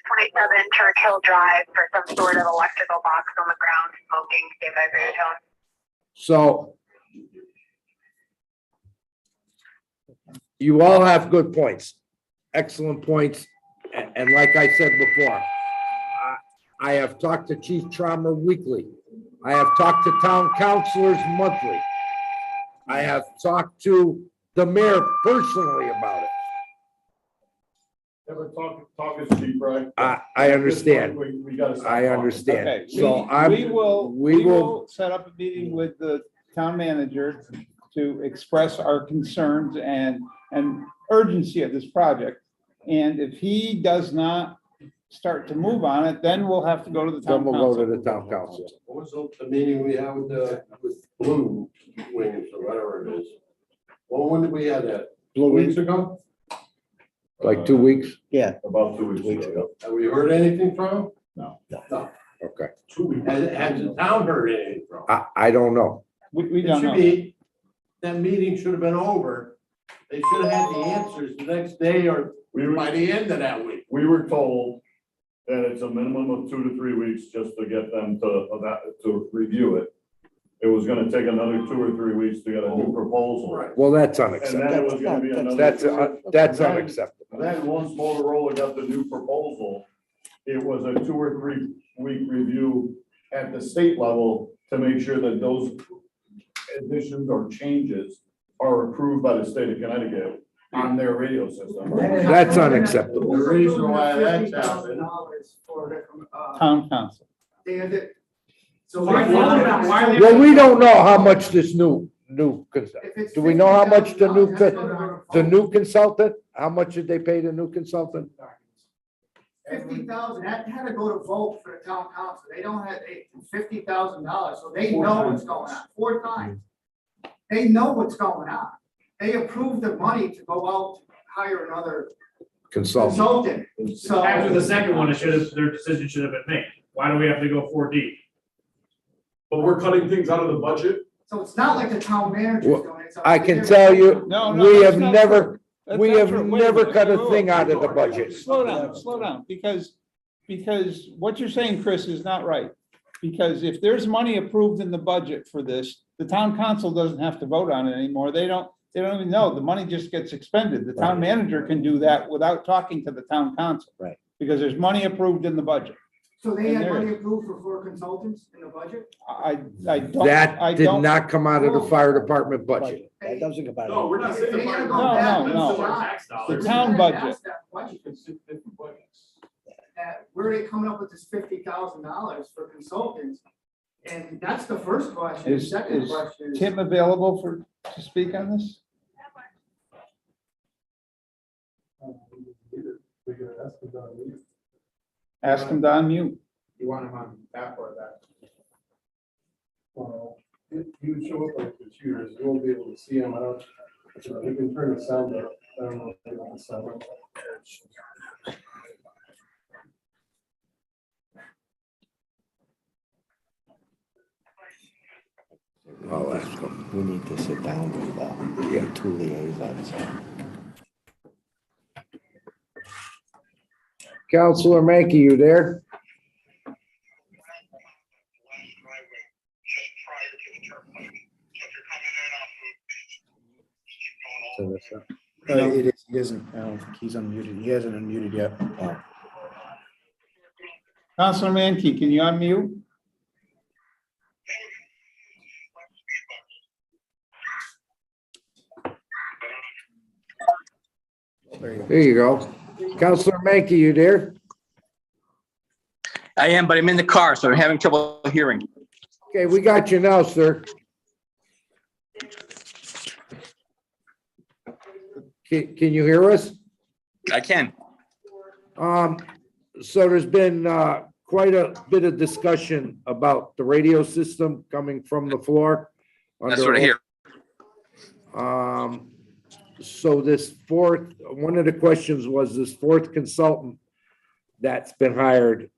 L: 27 Churchill Drive for some sort of electrical box on the ground smoking, stay by baritone.
A: So you all have good points, excellent points. And like I said before, I have talked to Chief Traumer weekly. I have talked to town councilors monthly. I have talked to the mayor personally about it.
D: Never talk is cheap, right?
A: I understand.
D: We gotta stop
A: I
D: talking.
A: understand.
E: Okay,
A: So
E: we will set up a meeting with the town manager to express our concerns and urgency of this project. And if he does not start to move on it, then we'll have to go to the
A: Then
E: town
A: we'll go to
E: council.
A: the town council.
I: What was the meeting we had with Blue Wing, or whatever it is? Well, when did we have that?
B: Blue
I: Weeks ago?
A: Like 2 weeks?
B: Yeah,
D: About 2 weeks
B: weeks
D: ago.
B: ago.
I: Have we heard anything from
A: Okay.
I: 2 weeks. Has the town heard anything from?
A: I don't know.
E: We
I: It
E: don't
I: should
E: know.
I: be, that meeting should have been over. They should have had the answers the next day or by the end of that week.
D: We were told that it's a minimum of 2 to 3 weeks just to get them to review it. It was gonna take another 2 or 3 weeks to get a new proposal.
I: Right.
A: Well, that's
D: And then
A: unacceptable.
D: it was gonna be another.
A: That's unacceptable.
D: Then once Motorola got the new proposal, it was a 2 or 3 week review at the state level to make sure that those additions or changes are approved by the state of Connecticut on their radio system.
A: That's unacceptable.
I: The reason why that's happened.
E: Town council.
H: So
A: Well, we don't know how much this new, do we know how much the new consultant, how much did they pay the new consultant?
H: 50,000, that had to go to vote for the town council, they don't have $50,000, so they know what's going on, 4 times. They know what's going on, they approved the money to go out, to hire another
A: Consultant.
H: consultant, so.
M: After the second one, their decision should have been made. Why do we have to go 4D?
F: But we're cutting things out of the budget.
H: So it's not like the town manager's
A: Well,
H: doing it. so
A: I can tell you,
E: No, no,
A: we
E: that's
A: have
E: not
A: never,
E: true. That's
A: we
E: not
A: have
E: true. Wait a
A: never
E: minute.
A: cut a
E: Whoa,
A: thing
E: whoa,
A: out of the
E: whoa.
A: budget.
E: Slow down, because what you're saying, Chris, is not right. Because if there's money approved in the budget for this, the town council doesn't have to vote on it anymore. They don't even know. The money just gets expended. The town manager can do that without talking to the town council.
B: Right.
E: Because there's money approved in the budget.
H: So they
E: And
H: had
E: there
H: money
E: is.
H: approved for 4 consultants in the budget?
E: I don't.
A: That
E: I
A: did
E: don't-
A: not come out of the fire department budget.
B: That doesn't come out
F: No,
B: of.
F: we're not saying the
H: They gotta
F: fire
H: go
F: department.
H: back
E: No,
H: and
E: no,
H: decide.
F: Tax
E: The
F: dollars.
E: town
H: Ask
E: budget.
H: that question. Where are they coming up with this $50,000 for consultants? And that's the first question. The
E: Is
H: second question is.
E: Tim available to speak on this?
C: We can ask them down there.
E: Ask him to unmute.
H: You want them on that or that?
C: Well, he would show up on the computers, you won't be able to see him, I don't, you can turn the sound up, I don't know if they want the sound up.
A: I'll ask them.
B: We need to sit down with,
A: Yeah.
B: 2 liaisons.
A: Counselor Mankey, you there?
H: It is, he isn't, I don't think he's unmuted, he hasn't unmuted yet.
E: Councilor Mankey, can you unmute?
A: There you go. Counselor Mankey, you there?
N: I am, but I'm in the car, so I'm having trouble hearing.
A: Okay, we got you now, sir. Can you hear us?
N: I can.
A: So there's been quite a bit of discussion about the radio system coming from the floor.
N: That's what I hear.
A: So this fourth, one of the questions was this fourth consultant that's been hired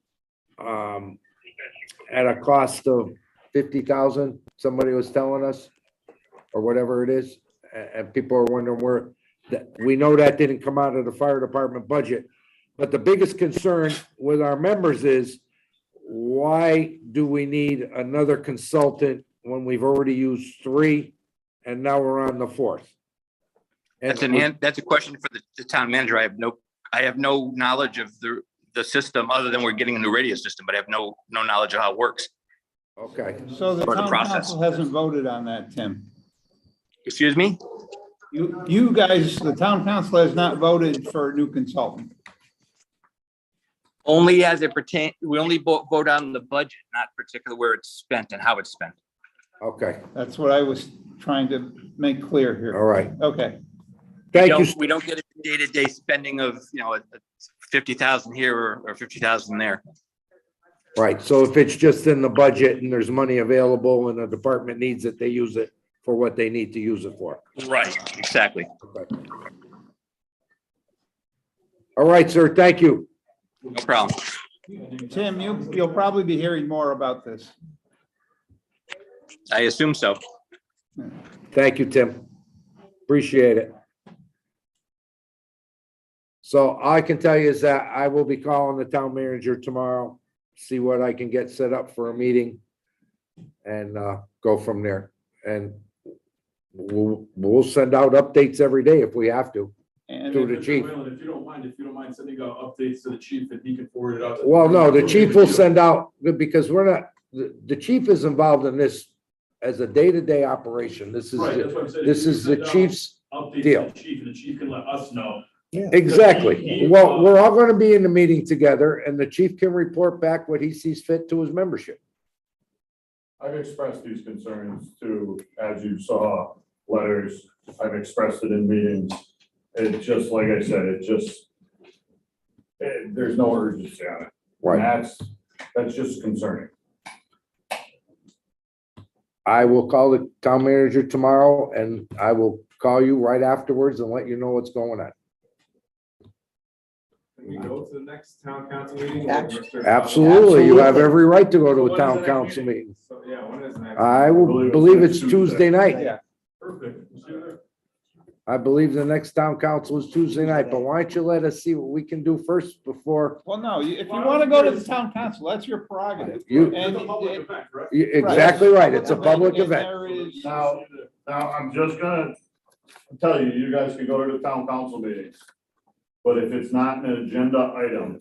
A: at a cost of 50,000, somebody was telling us, or whatever it is, and people are wondering where, that, we know that didn't come out of the fire department budget, but the biggest concern with our members is, why do we need another consultant when we've already used 3 and now we're on the 4th?
N: That's a question for the town manager. I have no knowledge of the system other than we're getting a new radio system, but I have no knowledge of how it works.
A: Okay.
E: So the
N: Or the
E: town
N: process.
E: council hasn't voted on that, Tim.
N: Excuse me?
E: You guys, the town council has not voted for a new consultant.
N: Only as it pertains, we only vote on the budget, not particularly where it's spent and how it's spent.
A: Okay,
E: That's what I was trying to make clear
A: all
E: here.
A: right.
E: Okay.
A: Thank you.
N: We don't get a day-to-day spending of, 50,000 here or 50,000 there.
A: Right, so if it's just in the budget and there's money available and the department needs it, they use it. for what they need to use it for.
N: Right, exactly.
A: All right, sir, thank you.
N: No problem.
E: Tim, you'll probably be hearing more about this.
N: I assume so.
A: Thank you, Tim. Appreciate it. So all I can tell you is that I will be calling the town manager tomorrow, see what I can get set up for a meeting and go from there. And we'll send out updates every day if we have to.
E: And
A: To the chief.
F: If you don't mind sending out updates to the chief, and he can forward it out. to-
A: Well, no, the chief will send out, because we're not, the chief is involved in this as a day-to-day operation. This is,
F: Right, that's what I'm saying.
A: this
F: If you
A: is the
F: send out
A: chief's
F: updates to
A: deal.
F: the chief, and the chief can let us know.
A: Exactly. Well, we're all gonna be in the meeting together and the chief can report back what he sees fit to his membership.
D: I've expressed these concerns to, as you saw, letters, I've expressed it in meetings. It's just, like I said, there's no urgency on it.
A: Right.
D: And that's just concerning.
A: I will call the town manager tomorrow and I will call you right afterwards and let you know what's going on.
M: Can we go to the next town council meeting?
A: Absolutely. You have every right to go to
M: When
A: a
M: is
A: town
M: the next
A: council
M: meeting?
A: meeting.
M: So, yeah, when is the next?
A: I will believe it's Tuesday night.
E: Yeah.
F: Perfect. We'll see you there.
A: I believe the next town council is Tuesday night, but why don't you let us see what we can do first before
E: Well, no, if you want to go to the town council, that's your prerogative.
A: you,
E: And
F: It's a public event, correct?
A: exactly right. It's a public
E: And
A: event.
E: there is-
D: Now, I'm just gonna tell you, you guys can go to the town council meetings. But if it's not an agenda item,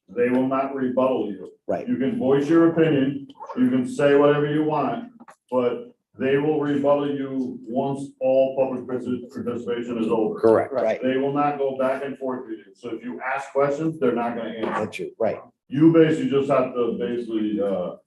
D: they will not rebuttal you.
B: Right.
D: You can voice your opinion, you can say whatever you want, but they will rebuttal you once all public participation is over.
A: Correct.
B: Right,
D: They will not go back and forth with you. So if you ask questions, they're not gonna answer.
B: that's true, right.
D: You basically just have to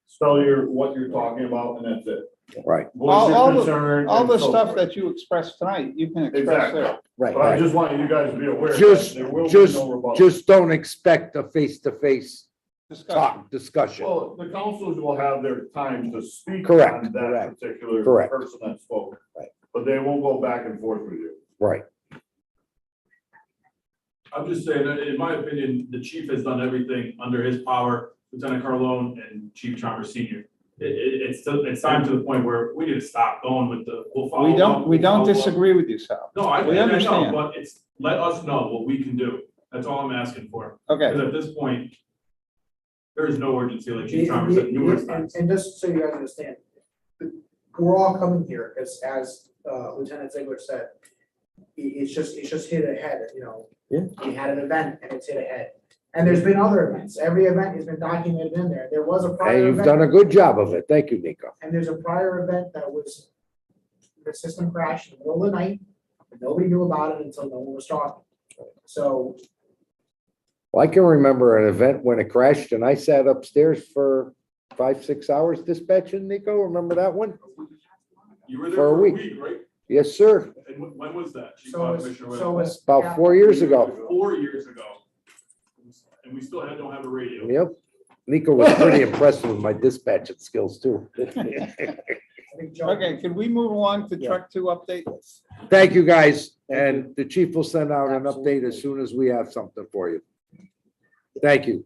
D: spell what you're talking about and that's it.
A: Right.
D: Voice your concern.
E: All
D: and
E: the
D: so
E: stuff
D: forth.
E: that you expressed tonight, you can express
D: Exactly.
E: there.
B: Right,
D: But I
B: right.
D: just want you guys to be aware. that
A: Just,
D: there will be
A: just,
D: no rebuttal.
A: just don't expect a face-to-face
E: Discussion.
A: discussion.
D: Well, the councils will have their time to speak
A: Correct.
D: on that
B: Correct.
D: particular
A: Correct.
D: person that spoke.
B: Right.
D: But they won't go back and forth with you.
A: Right.
F: I'm just saying that in my opinion, the chief has done everything under his power, Lieutenant Carlone and Chief Chalmers Senior. It's time to the point where we need to stop going with we'll follow up,
E: We
F: we'll
E: don't
F: follow up.
E: disagree with you, Sal.
F: No, I
E: We
F: know,
E: understand.
F: but let us know what we can do. That's all I'm asking for.
E: Okay,
F: Because at this point, there is no urgency, like Chief Chalmers said numerous times.
H: And just so you guys understand, we're all coming here, as Lieutenant Ziegler said, it's just hit ahead, you know.
B: Yeah.
H: We had an event and it's hit ahead. And there's been other events. Every event has been documented in there. There was a
A: And
H: prior
A: you've done
H: event,
A: a good job of it. Thank you, Nico.
H: and there's a prior event that was, the system crashed in the middle of the night. And nobody knew about it until no one was talking. So
A: Well, I can remember an event when it crashed and I sat upstairs for 5-6 hours dispatching, Nico. Remember that one?
F: You were there
A: For a
F: for a
A: week.
F: week, right?
A: Yes, sir.
F: And when was that? Chief
H: So it's-
F: Commissioner,
H: so
F: when?
H: it's-
A: About 4 years ago.
F: 4 years ago. And we still don't have a radio.
A: Yep. Nico was pretty impressed with my dispatching skills too.
H: I think Joe.
E: okay, can we move along to truck two update?
A: Thank you, guys.
B: Thank
A: And the chief will send out an update as soon as we have something for you. Thank you.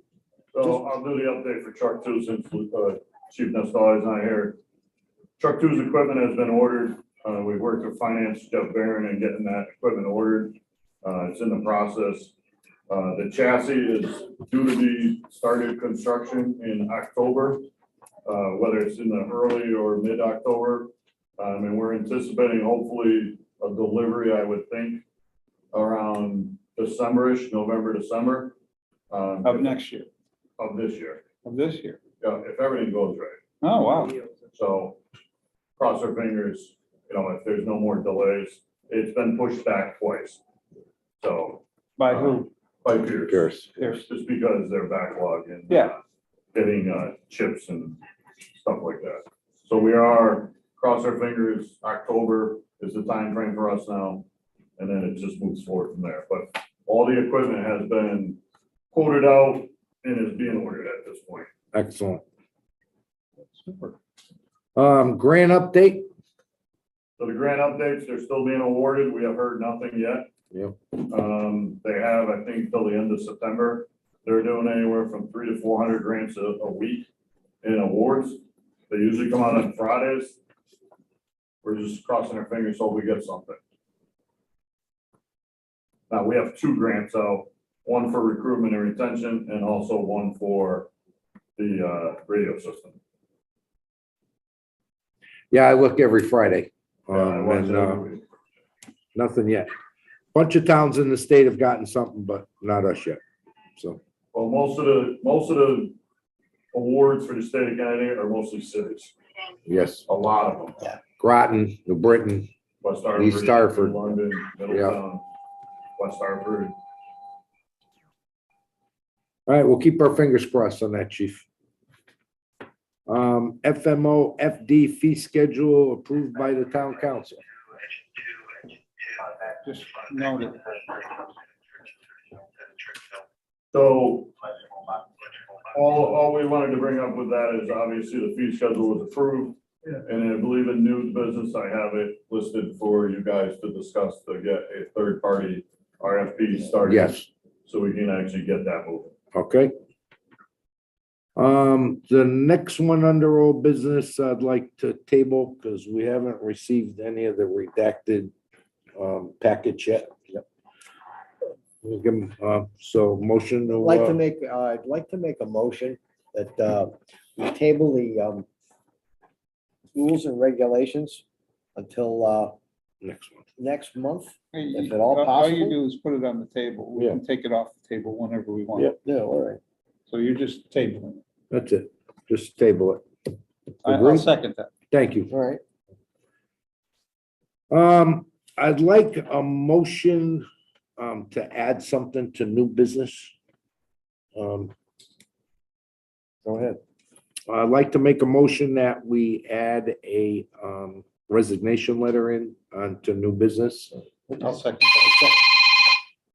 D: So I'll do the update for truck two since Chief Nestor is not here. Truck two's equipment has been ordered. We've worked with finance, Jeff Barron, and getting that equipment ordered. It's in the process. The chassis is due to be started construction in October, whether it's in the early or mid-October. And we're anticipating hopefully a delivery, I would think, around December-ish, November, December.
E: Of next year,
D: Of this year,
E: of this year.
D: if everything goes right.
E: Oh, wow.
D: So cross our fingers, if there's no more delays. It's been pushed back twice. So.
E: By who?
D: By Pierce.
A: Pierce.
E: Pierce.
D: Just because they're backlogged and.
E: Yeah.
D: Getting chips and stuff like that. So we are, cross our fingers, October is the time frame for us now. And then it just moves forward from there. But all the equipment has been quoted out and is being ordered at this point.
A: Excellent.
E: Super.
A: Grant update.
D: So the grant updates, they're still being awarded. We have heard nothing yet.
A: Yep.
D: They have, I think, till the end of September. They're doing anywhere from 300 to 400 grants a week in awards. They usually come out on Fridays. We're just crossing our fingers so we get something. Now, we have 2 grants out, one for recruitment and retention and also one for the radio system.
A: Yeah, I look every Friday.
D: I watch
A: And
D: it every week.
A: nothing yet. Bunch of towns in the state have gotten something, but not us yet. So,
D: Well, most of the awards for the state of Connecticut are mostly cities,
A: yes,
D: a lot of them.
A: Groton, New Britain,
D: West Hartford.
A: East Hartford.
D: London, Middletown, West Hartford.
A: All right, we'll keep our fingers crossed on that, chief. FMO FD fee schedule approved by the town council.
E: Just noted.
D: So all we wanted to bring up with that is obviously the fee schedule was approved. And I believe in new business, I have it listed for you guys to discuss to get a third party RFP started.
A: Yes.
D: So we can actually get that moving.
A: Okay. The next one under old business, I'd like to table because we haven't received any of the redacted package yet. Yep. We'll give 'em, so motion to.
B: I'd like to make a motion that we table the rules and regulations until next month. If at all
E: All you
B: possible.
E: do is put it on the table. We can take it off the table whenever we want.
B: Yep, yeah, all right.
E: So you're just tabling it.
A: That's it. Just table it.
E: I'll
A: Agreed?
E: second that.
A: Thank you.
B: All right.
A: I'd like a motion to add something to new business.
B: Go ahead.
A: I'd like to make a motion that we add a resignation letter in onto new business.
E: I'll second.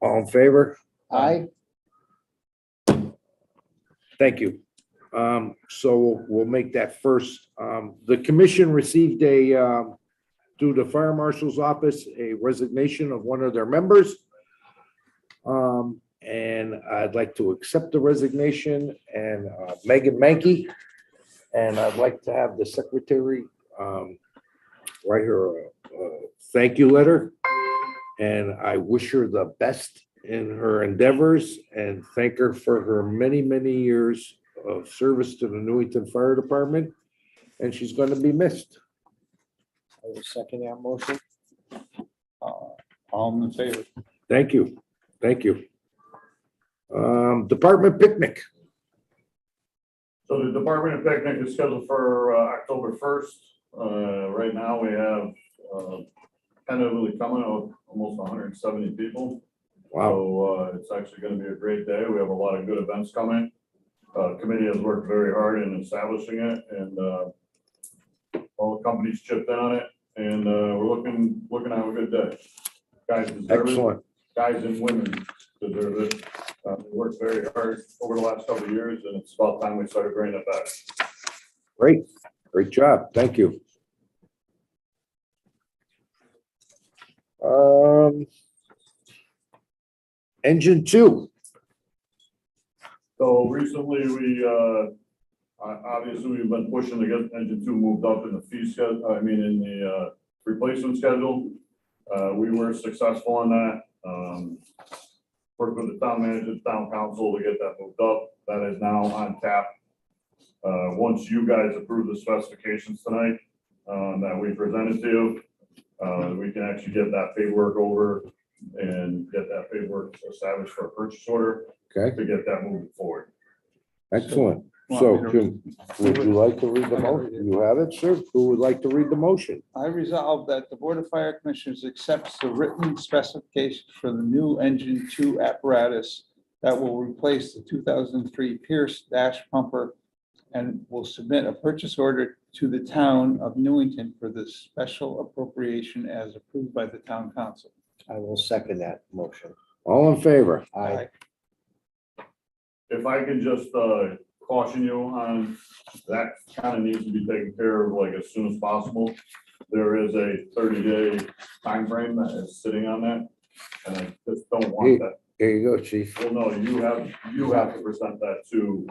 A: All in favor?
B: Aye.
A: Thank you. So we'll make that first. The commission received through the fire marshal's office, a resignation of one of their members. And I'd like to accept the resignation and Megan Mankey. And I'd like to have the secretary write her a thank you letter. And I wish her the best in her endeavors and thank her for her many, many years of service to the Newington Fire Department. And she's going to be missed.
B: I will second that motion.
E: All in favor.
A: Thank you. Thank you. Department picnic.
D: So the department picnic is scheduled for October 1st. Right now we have tentatively coming out almost 170 people.
A: Wow.
D: So it's actually going to be a great day. We have a lot of good events coming. Committee has worked very hard in establishing it, and all the companies chipped in on it, and we're looking to have a good day. Guys deserve it.
A: Excellent.
D: Guys and women deserve it. We worked very hard over the last couple of years, and it's about time we started bringing it back.
A: Great. Great job. Thank you. Engine 2.
D: So recently, obviously, we've been pushing to get engine 2 moved up in the fee schedule, in the replacement schedule. We were successful in that. Worked with the town manager, town council to get that moved up. That is now on tap. Once you guys approve the specifications tonight that we presented to you, we can actually get that paperwork over and get that paperwork established for a purchase order.
A: Okay.
D: To get that moving forward.
A: Excellent. So, Jim, would you like to read the motion? You have it, sir? Who would like to read the motion?
E: I resolve that the Board of Fire Commissioners accepts the written specification for the new engine 2 apparatus that will replace the 2003 Pierce dash pumper and will submit a purchase order to the town of Newington for the special appropriation as approved by the town council.
B: I will second that motion.
A: All in favor?
B: Aye.
D: If I can just caution you on, that kind of needs to be taken care of like as soon as possible. there is a 30-day time frame that is sitting on that. And I just don't want that.
A: Here you go, chief.
D: Well, no, you have to present that to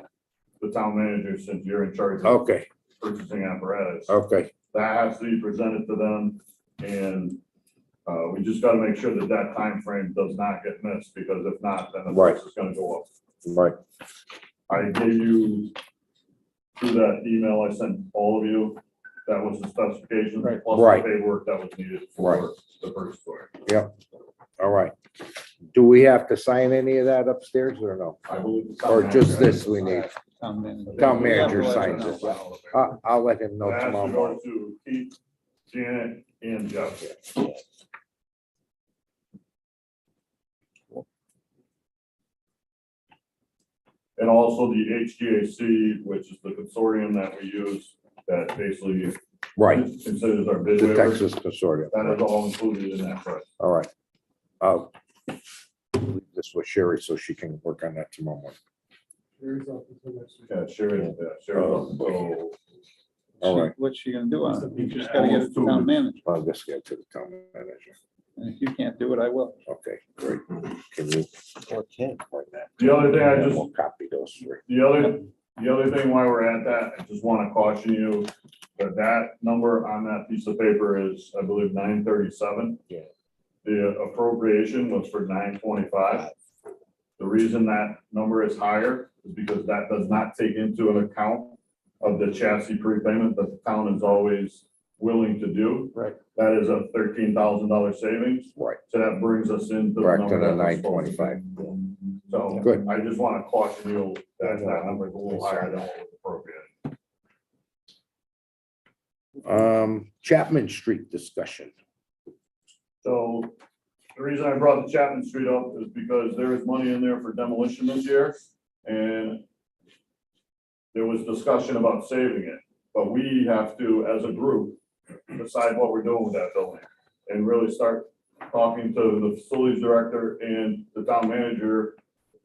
D: the town manager since you're in charge of
A: Okay,
D: purchasing apparatus.
A: okay,
D: That has to be presented to them, and we just gotta make sure that that time frame does not get missed, because if not, then the
A: Right.
D: price is gonna go up.
A: right.
D: I gave you, through that email I sent all of you, that was the specifications,
E: Right.
D: plus
A: Right.
D: the paperwork that was needed
A: Right.
D: for the first story.
A: All right. Do we have to sign any of that upstairs or no?
D: I believe. the town
A: Or just
D: manager
A: this
D: has
A: we
D: to
A: need?
E: Town manager.
A: Town
E: We have to
A: manager
E: let
A: signs
E: them
A: it.
E: know.
A: I'll let him know
D: It has
A: tomorrow
D: to
A: morning.
D: go to Keith, Janet, and Jeff. And also the HGAC, which is the consortium that we use, that basically
A: Right,
D: considers our bid
A: the
D: waiver.
A: Texas consortium.
D: That is all included in that price.
A: All right. I'll leave this with Sherry so she can work on that tomorrow morning.
C: Here's up until next week.
D: Yeah, Sherry, so
A: All right.
E: What's she gonna do on it? You just gotta get it to town manager.
A: I'll just get to the town manager.
E: And if you can't do it, I will.
A: Okay, great. Can you?
B: Or can.
D: the other thing I
A: And
D: just,
A: we'll copy those three.
D: the other thing while we're at that, I just want to caution you that that number on that piece of paper is, I believe, 937.
B: Yeah.
D: The appropriation was for 925. The reason that number is higher is because that does not take into an account of the chassis prepayment that the town is always willing to do.
B: Right.
D: That is a $13,000 savings.
A: Right.
D: So that brings us into.
A: Back to
D: number
A: the
D: that we're supposed to
A: 925.
D: be. So
A: Good.
D: I just want to caution you that that number is a little higher than what was appropriate.
A: Chapman Street discussion.
D: So the reason I brought the Chapman Street up is because there is money in there for demolition this year, and there was discussion about saving it, but we have to, as a group, decide what we're doing with that building and really start talking to the facilities director and the town manager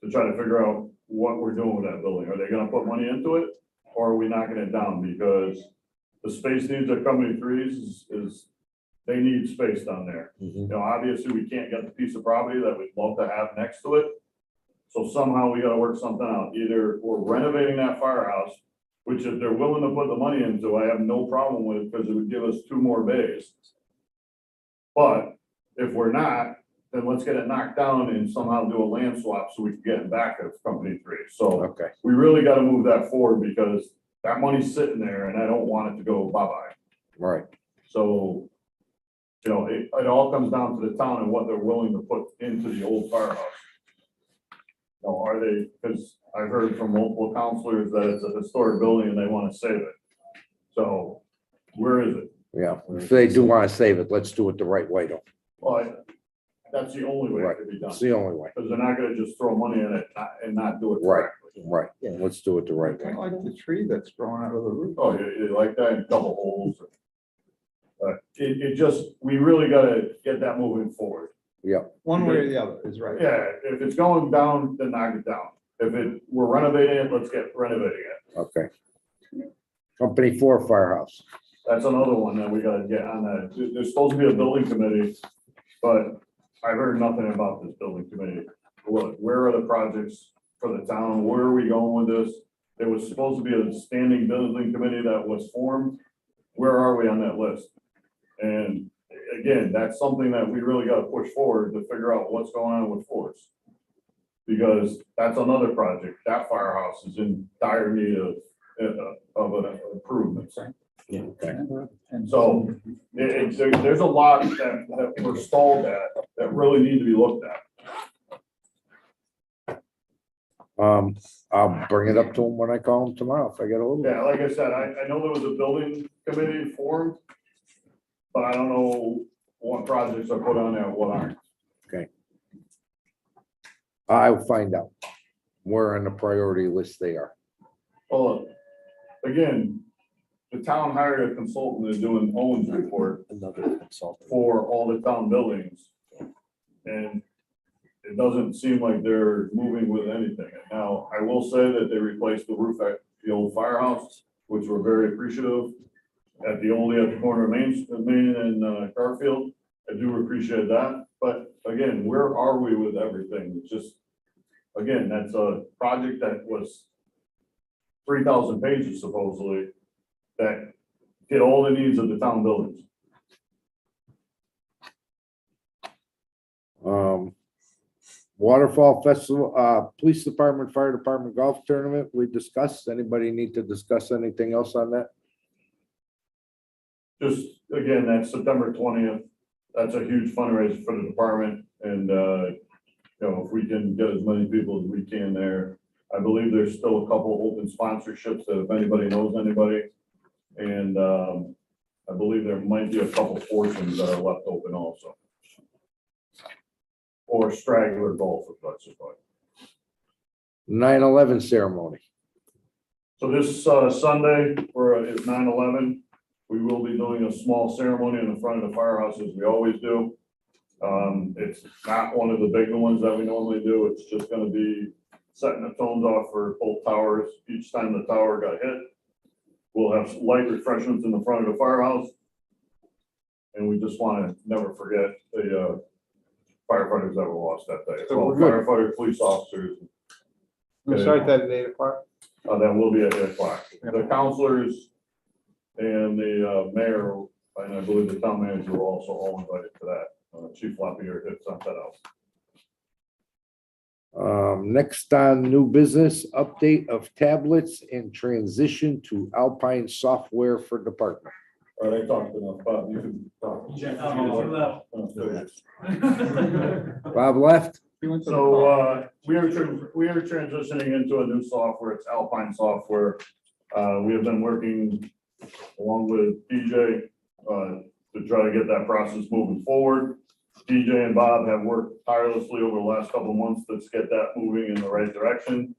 D: to try to figure out what we're doing with that building. Are they gonna put money into it, or are we knocking it down? Because the space needs of Company Threes is they need space down there. You know, obviously, we can't get the piece of property that we'd love to have next to it. So somehow we gotta work something out. Either we're renovating that firehouse, which if they're willing to put the money into, I have no problem with it, because it would give us 2 more bays. But if we're not, then let's get it knocked down and somehow do a land swap so we can get it back at Company 3. So
A: Okay,
D: we really gotta move that forward, because that money's sitting there and I don't want it to go bye-bye.
A: right.
D: So, you know, it all comes down to the town and what they're willing to put into the old firehouse. You know, are they, because I've heard from multiple counselors that it's a historic building and they want to save it. So where is it?
A: Yeah, if they do want to save it, let's do it the right way though.
D: Well, that's the only way it could be done,
A: It's the only way.
D: because they're not gonna just throw money in it and not do it
A: Right.
D: correctly.
A: Right, let's do it the right way.
E: Kind of like the tree that's growing out of the roof.
D: Oh, you like that, in double holes. But it just, we really gotta get that moving forward.
E: One way or the other is right.
D: Yeah, if it's going down, then knock it down. If we're renovating it, let's get renovating it.
A: Okay. Company 4 Firehouse.
D: That's another one that we gotta get on that. There's supposed to be a building committee, but I heard nothing about this building committee. Where are the projects for the town? Where are we going with this? There was supposed to be a standing building committee that was formed. Where are we on that list? And again, that's something that we really gotta push forward to figure out what's going on with Forest. Because that's another project. That firehouse is in dire need of an improvement.
E: And
D: So there's a lot that we're stalled at that really need to be looked at.
A: I'll bring it up to him when I call him tomorrow if I get a hold of him.
D: Yeah, like I said, I know there was a building committee formed, but I don't know what projects are put on there, what aren't.
A: I'll find out where on the priority list they are.
D: Well, again, the town hired a consultant to do an Owens report
B: Another consultant.
D: for all the town buildings. And it doesn't seem like they're moving with anything. Now, I will say that they replaced the roof at the old firehouse, which we're very appreciative. at the corner of Main and Garfield. I do appreciate that, but again, where are we with everything? It's just, again, that's a project that was 3,000 pages supposedly, that did all the needs of the town buildings.
A: Waterfall Festival, Police Department, Fire Department Golf Tournament, we discussed. Anybody need to discuss anything else on that?
D: Just, again, that's September 20th. That's a huge fundraiser for the department. And, if we can get as many people as we can there. I believe there's still a couple open sponsorships that if anybody knows anybody. And I believe there might be a couple portions that are left open also. Or straggler golf, if that's the point.
A: 9/11 ceremony.
D: So this Sunday, is 9/11. We will be doing a small ceremony in the front of the firehouse as we always do. It's not one of the big ones that we normally do. It's just gonna be setting the tones off for both towers. Each time the tower got hit, we'll have light refreshments in the front of the firehouse. And we just wanna never forget the firefighters that were lost that day.
E: So
D: Well,
E: we're good.
D: firefighters, police officers.
E: We'll start that at 8 o'clock.
D: That will be at 8 o'clock. The counselors and the mayor, and I believe the town manager were also all invited to that. Chief Lapierre had sent that out.
A: Next on new business, update of tablets and transition to Alpine Software for department.
D: All right, I talked enough, Bob, you can talk.
A: Bob left?
D: So, we are transitioning into a new software. It's Alpine Software. We have been working along with DJ, to try to get that process moving forward. DJ and Bob have worked tirelessly over the last couple of months to get that moving in the right direction.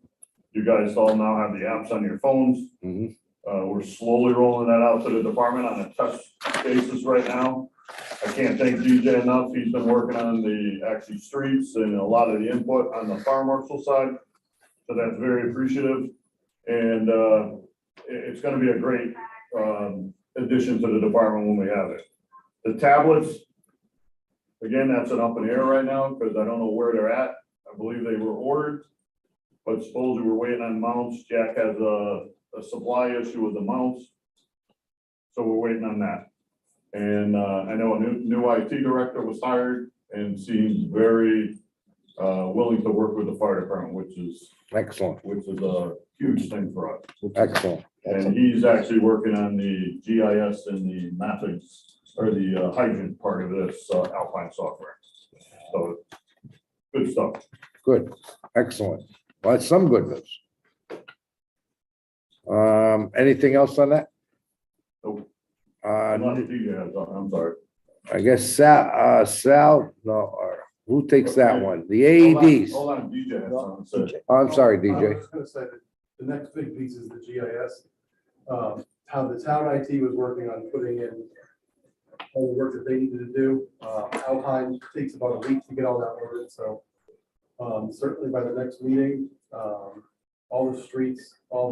D: You guys all now have the apps on your phones.
A: Mhm.
D: We're slowly rolling that out to the department on a test basis right now. I can't thank DJ enough. He's been working on the actually streets and a lot of the input on the fire marshal side. So that's very appreciative. And it's gonna be a great addition to the department when we have it. The tablets, again, that's an up in the air right now because I don't know where they're at. I believe they were ordered, but supposedly we're waiting on mounts. Jack has a supply issue with the mounts. So we're waiting on that. And I know a new IT director was hired and seems very willing to work with the fire department, which is
A: Excellent,
D: a huge thing for us.
A: excellent.
D: And he's actually working on the GIS and the methods or the hydrant part of this Alpine software. So good stuff.
A: Good, excellent. Well, that's some good news. Anything else on that?
D: Nope.
A: Uh,
D: Not the DJ has, I'm sorry.
A: I guess Sal, no, who takes that one? The AEDs.
D: Hold on, DJ has something to say.
A: Oh, I'm sorry,
C: I
A: DJ.
C: was gonna say that the next big piece is the GIS. How the town IT was working on putting in all the work that they needed to do. Alpine takes about a week to get all that ordered, so certainly by the next meeting, all the streets, all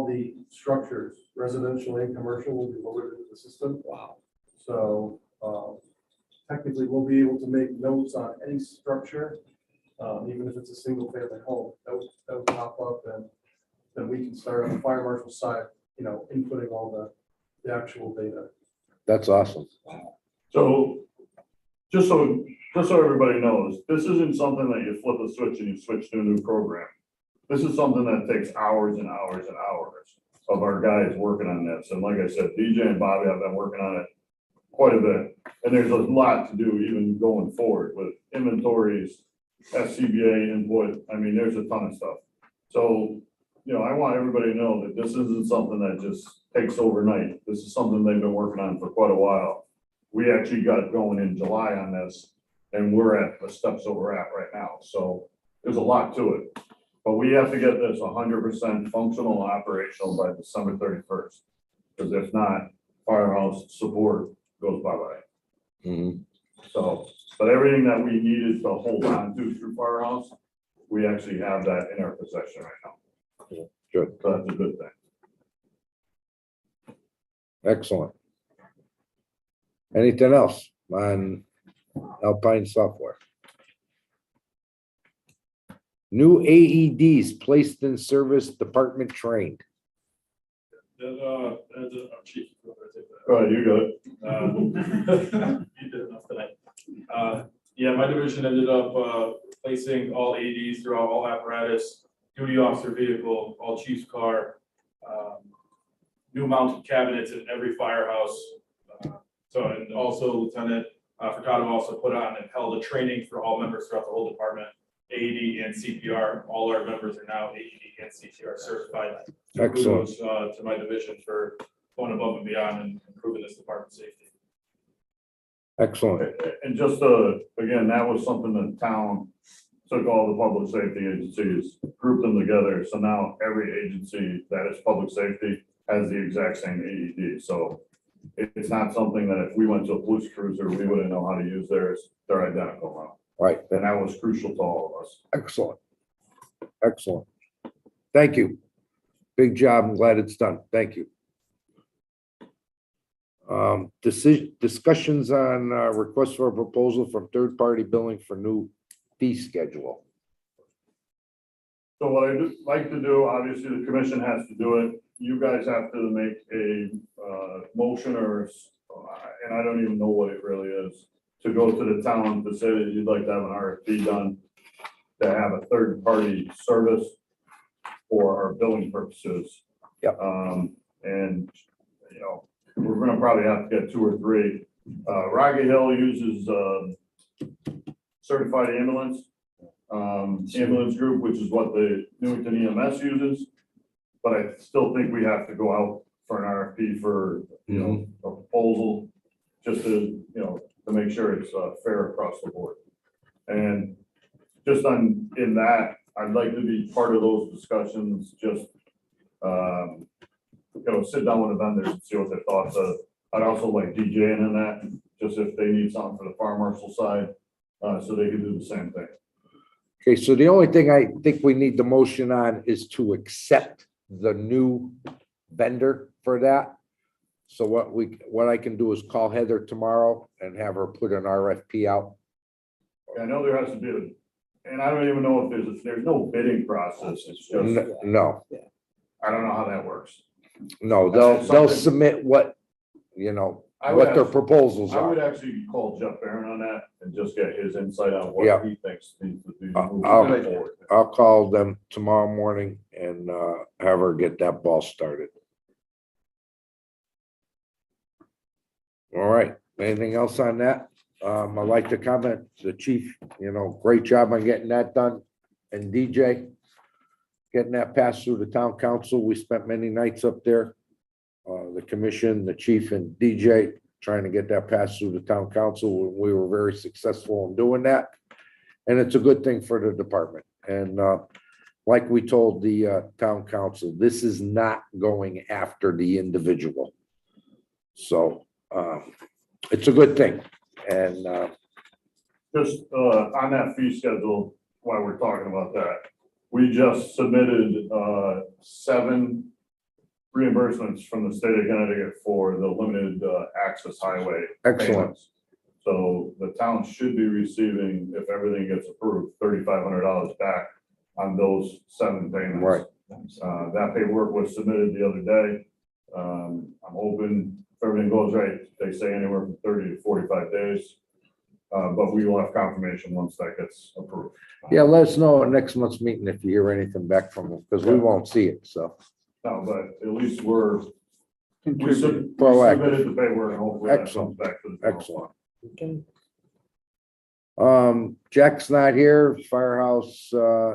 C: the structures, residential and commercial, will be loaded into the system. Wow. So technically, we'll be able to make notes on any structure, even if it's a single family home, that would pop up, and then we can start on the fire marshal side, inputting all the actual data.
A: That's awesome.
D: So, just so everybody knows, this isn't something that you flip a switch and you switch to a new program. This is something that takes hours and hours and hours of our guys working on this. And like I said, DJ and Bobby have been working on it quite a bit. And there's a lot to do even going forward with inventories, SCBA input. I mean, there's a ton of stuff. So, I want everybody to know that this isn't something that just takes overnight. This is something they've been working on for quite a while. We actually got going in July on this, and we're at the steps that we're at right now. So there's a lot to it. But we have to get this 100% functional and operational by December 31st. Because if not, Firehouse support goes bye-bye.
A: Mhm.
D: So, but everything that we needed to hold on to through Firehouse, we actually have that in our possession right now.
A: Good.
D: So that's a good thing.
A: Excellent. Anything else on Alpine Software? New AEDs placed in service, department trained.
F: Chief.
D: Go ahead, you got it.
F: You did enough tonight. Yeah, my division ended up placing all AEDs throughout all apparatus, duty officer vehicle, all chief's car, new mounted cabinets in every firehouse. So, and also Lieutenant Furtado also put on and held a training for all members throughout the whole department, AED and CPR. All our members are now AED and CPR certified.
A: Excellent.
F: Kudos, to my division for going above and beyond and improving this department's safety.
A: Excellent.
D: And just, again, that was something the town took all the public safety agencies, grouped them together. So now every agency that is public safety has the exact same AED. So it's not something that if we went to a police cruiser, we wouldn't know how to use theirs. They're identical now.
A: Right.
D: And that was crucial to all of us.
A: Excellent. Excellent. Thank you. Big job. I'm glad it's done. Thank you. Discussions on request for a proposal from third-party billing for new fee schedule.
D: So what I'd like to do, obviously the commission has to do it. You guys have to make a motion and I don't even know what it really is, to go to the town to say that you'd like to have an RFP done to have a third-party service for our billing purposes.
A: Yep.
D: And, you know, we're gonna probably have to get 2 or 3. Rocky Hill uses certified ambulance group, which is what the Newington EMS uses. But I still think we have to go out for an RFP for, you know, a proposal, just to, you know, to make sure it's fair across the board. And just in that, I'd like to be part of those discussions, just, you know, sit down with the vendors and see what their thoughts are. I'd also like DJing in that, just if they need something for the fire marshal side, so they can do the same thing.
A: Okay, so the only thing I think we need the motion on is to accept the new vendor for that. So what I can do is call Heather tomorrow and have her put an RFP out.
D: I know there has to be and I don't even know if there's no bidding process. It's just,
A: No,
D: I don't know how that works.
A: no, they'll submit what, you know, what their proposals
D: I would
A: are.
D: actually call Jeff Barron on that and just get his insight on
A: Yeah.
D: what he thinks needs to be moving
A: I'll-
D: forward.
A: I'll call them tomorrow morning and have her get that ball started. All right, anything else on that? I'd like to comment, the chief, you know, great job on getting that done. And DJ, getting that passed through the town council. We spent many nights up there. The commission, the chief and DJ, trying to get that passed through the town council. We were very successful in doing that. And it's a good thing for the department. And like we told the town council, this is not going after the individual. So it's a good thing. And
D: Just on that fee schedule, while we're talking about that, we just submitted 7 reimbursements from the state of Connecticut for the limited access highway.
A: excellent.
D: payments. So the town should be receiving, if everything gets approved, $3,500 back on those 7 payments.
A: Right.
D: That paperwork was submitted the other day. I'm hoping if everything goes right, they say anywhere from 30 to 45 days. But we will have confirmation once that gets approved.
A: Yeah, let us know at next month's meeting if you hear anything back from them, because we won't see it, so.
D: No, but at least we
E: Contribute.
D: submitted the paperwork and hopefully that comes
A: Excellent.
D: back to the. town.
A: Excellent. Jack's not here, Firehouse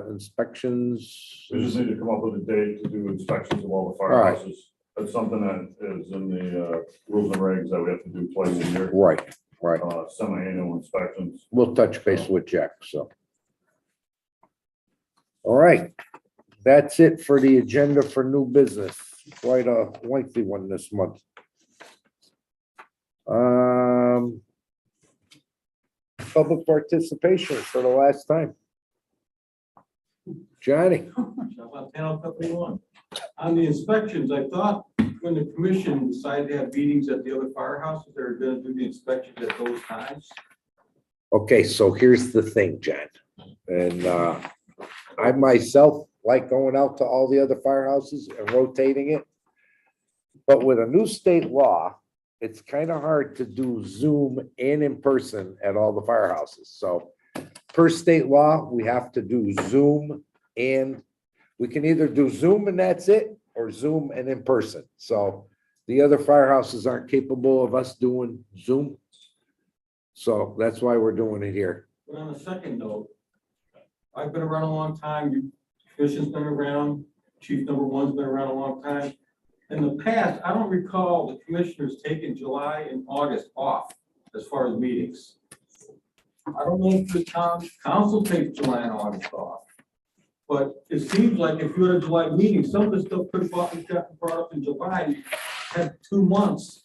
A: inspections.
D: We just need to come up with a date to do inspections of all the
A: right.
D: firehouses. That's something that is in the rules and regs that we have to do twice a year.
A: Right, right.
D: Semi-annual inspections.
A: We'll touch base with Jack, so. All right, that's it for the agenda for new business. Quite a lengthy one this month. Public participation for the last time. Johnny,
O: On the inspections, I thought
I: when the commission decided to have meetings at the other firehouses, they're gonna do the inspections at those times?
A: Okay, so here's the thing, John. And I myself like going out to all the other firehouses and rotating it. But with a new state law, it's kind of hard to do Zoom and in person at all the firehouses. So per state law, we have to do Zoom, and we can either do Zoom and that's it, or Zoom and in person. So the other firehouses aren't capable of us doing Zoom. So that's why we're doing it here.
I: But on a second note, I've been around a long time, commission's been around, chief number one's been around a long time. In the past, I don't recall the commissioners taking July and August off as far as meetings. I don't know if the town council takes July and August off. But it seems like if you had a July meeting, some of the stuff could have brought up in July, had 2 months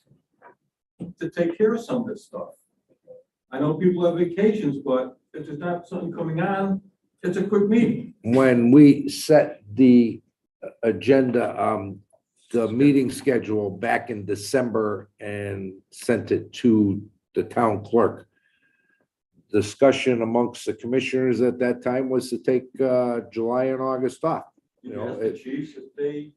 I: to take care of some of this stuff. I know people have vacations, but if there's not something coming on, it's a quick meeting.
A: When we set the agenda, the meeting schedule back in December and sent it to the town clerk, discussion amongst the commissioners at that time was to take July and August off.
I: You know, the chiefs, if they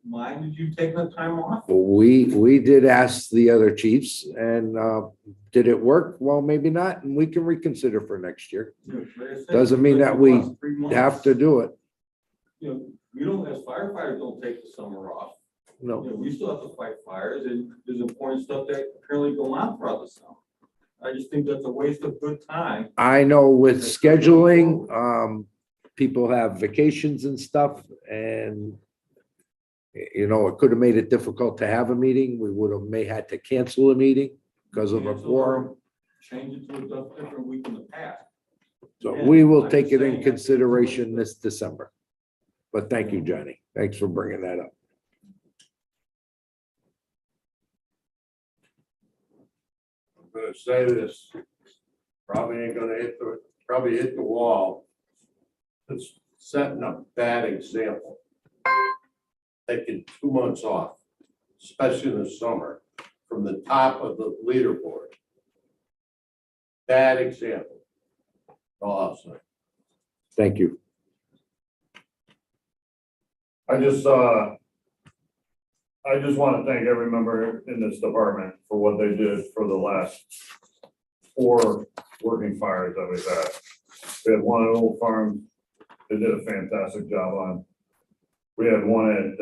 I: minded you taking the time off?
A: We did ask the other chiefs, and did it work? Well, maybe not, and we can reconsider for next year. Doesn't mean that we have to do it.
I: You know, we don't, as firefighters, don't take the summer off.
A: No.
I: You know, we still have to fight fires, and there's important stuff that apparently go on throughout the summer. I just think that's a waste of good time.
A: I know with scheduling, people have vacations and stuff, and you know, it could have made it difficult to have a meeting. We would have had to cancel a meeting because of a quorum.
I: Change it to a different week in the past.
A: So we will take it in consideration this December. But thank you, Johnny. Thanks for bringing that up.
I: I'm gonna say this, probably ain't gonna hit the wall. It's setting a bad example. Taking 2 months off, especially in the summer, from the top of the leaderboard. Bad example. All I'll say.
A: Thank you.
D: I just want to thank every member in this department for what they did for the last 4 working fires that we've had. We had one at Old Farm, they did a fantastic job on. We had one at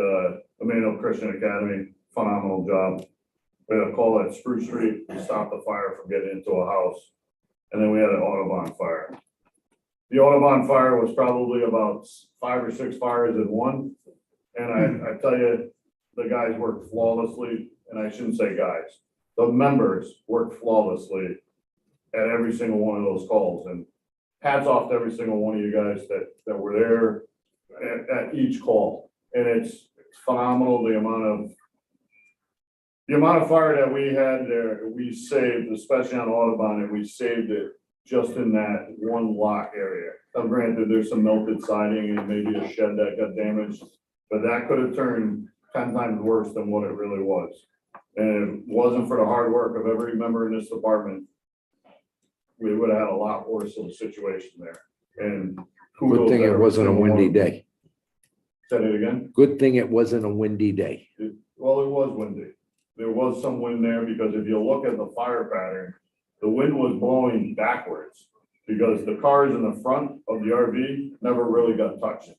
D: Emmanuel Christian Academy, phenomenal job. We had a call at Spruce Street to stop the fire from getting into a house. And then we had an Autobahn Fire. The Autobahn Fire was probably about 5 or 6 fires in one. And I tell you, the guys worked flawlessly, and I shouldn't say guys, the members worked flawlessly at every single one of those calls. And hats off to every single one of you guys that were there at each call. And it's phenomenal the amount of fire that we had there, we saved, especially on Autobahn, and we saved it just in that one lot area. Now granted, there's some melted siding and maybe a shed that got damaged, but that could have turned 10 times worse than what it really was. And if it wasn't for the hard work of every member in this department, we would have had a lot worse of a situation there. And
A: Good thing it wasn't a windy day.
D: Say it again?
A: Good thing it wasn't a windy day.
D: Well, it was windy. There was some wind there because if you look at the fire pattern, the wind was blowing backwards because the cars in the front of the RV never really got touched,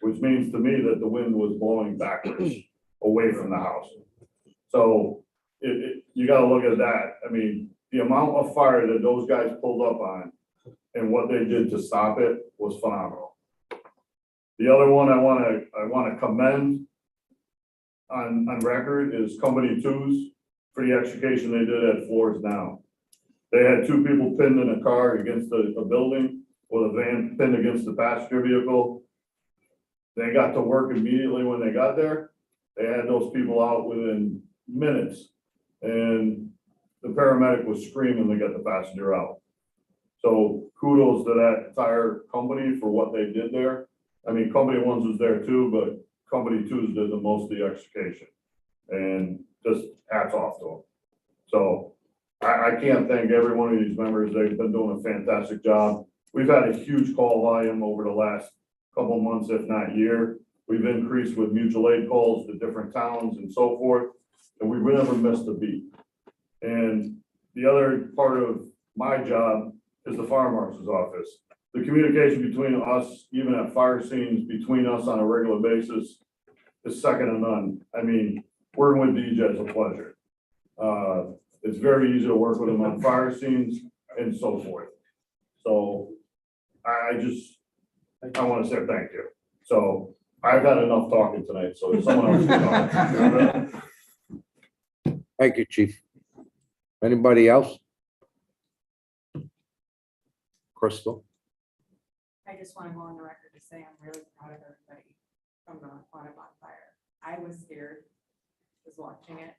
D: which means to me that the wind was blowing backwards away from the house. So you got to look at that. I mean, the amount of fire that those guys pulled up on and what they did to stop it was phenomenal. The other one I want to commend on record is Company 2's for the extrication they did at Floors Now. They had 2 people pinned in a car against a building with a van pinned against the passenger vehicle. They got to work immediately when they got there. They had those people out within minutes, and the paramedic was screaming to get the passenger out. So kudos to that entire company for what they did there. I mean, Company 1's was there too, but Company 2's did the most of the extrication. And just hats off to them. So I can't thank every one of these members. They've been doing a fantastic job. We've had a huge call volume over the last couple of months, if not year. We've increased with mutual aid calls to different towns and so forth, and we've never missed a beat. And the other part of my job is the fire marshal's office. The communication between us, even at fire scenes, between us on a regular basis is second to none. I mean, working with DJ is a pleasure. It's very easy to work with him on fire scenes and so forth. So I want to say thank you. So I've had enough talking tonight, so if someone else can talk.
A: Thank you, Chief. Anybody else? Crystal?
O: I just want to go on the record to say I'm really proud of everybody from the Autobahn Fire. I was scared, was watching it.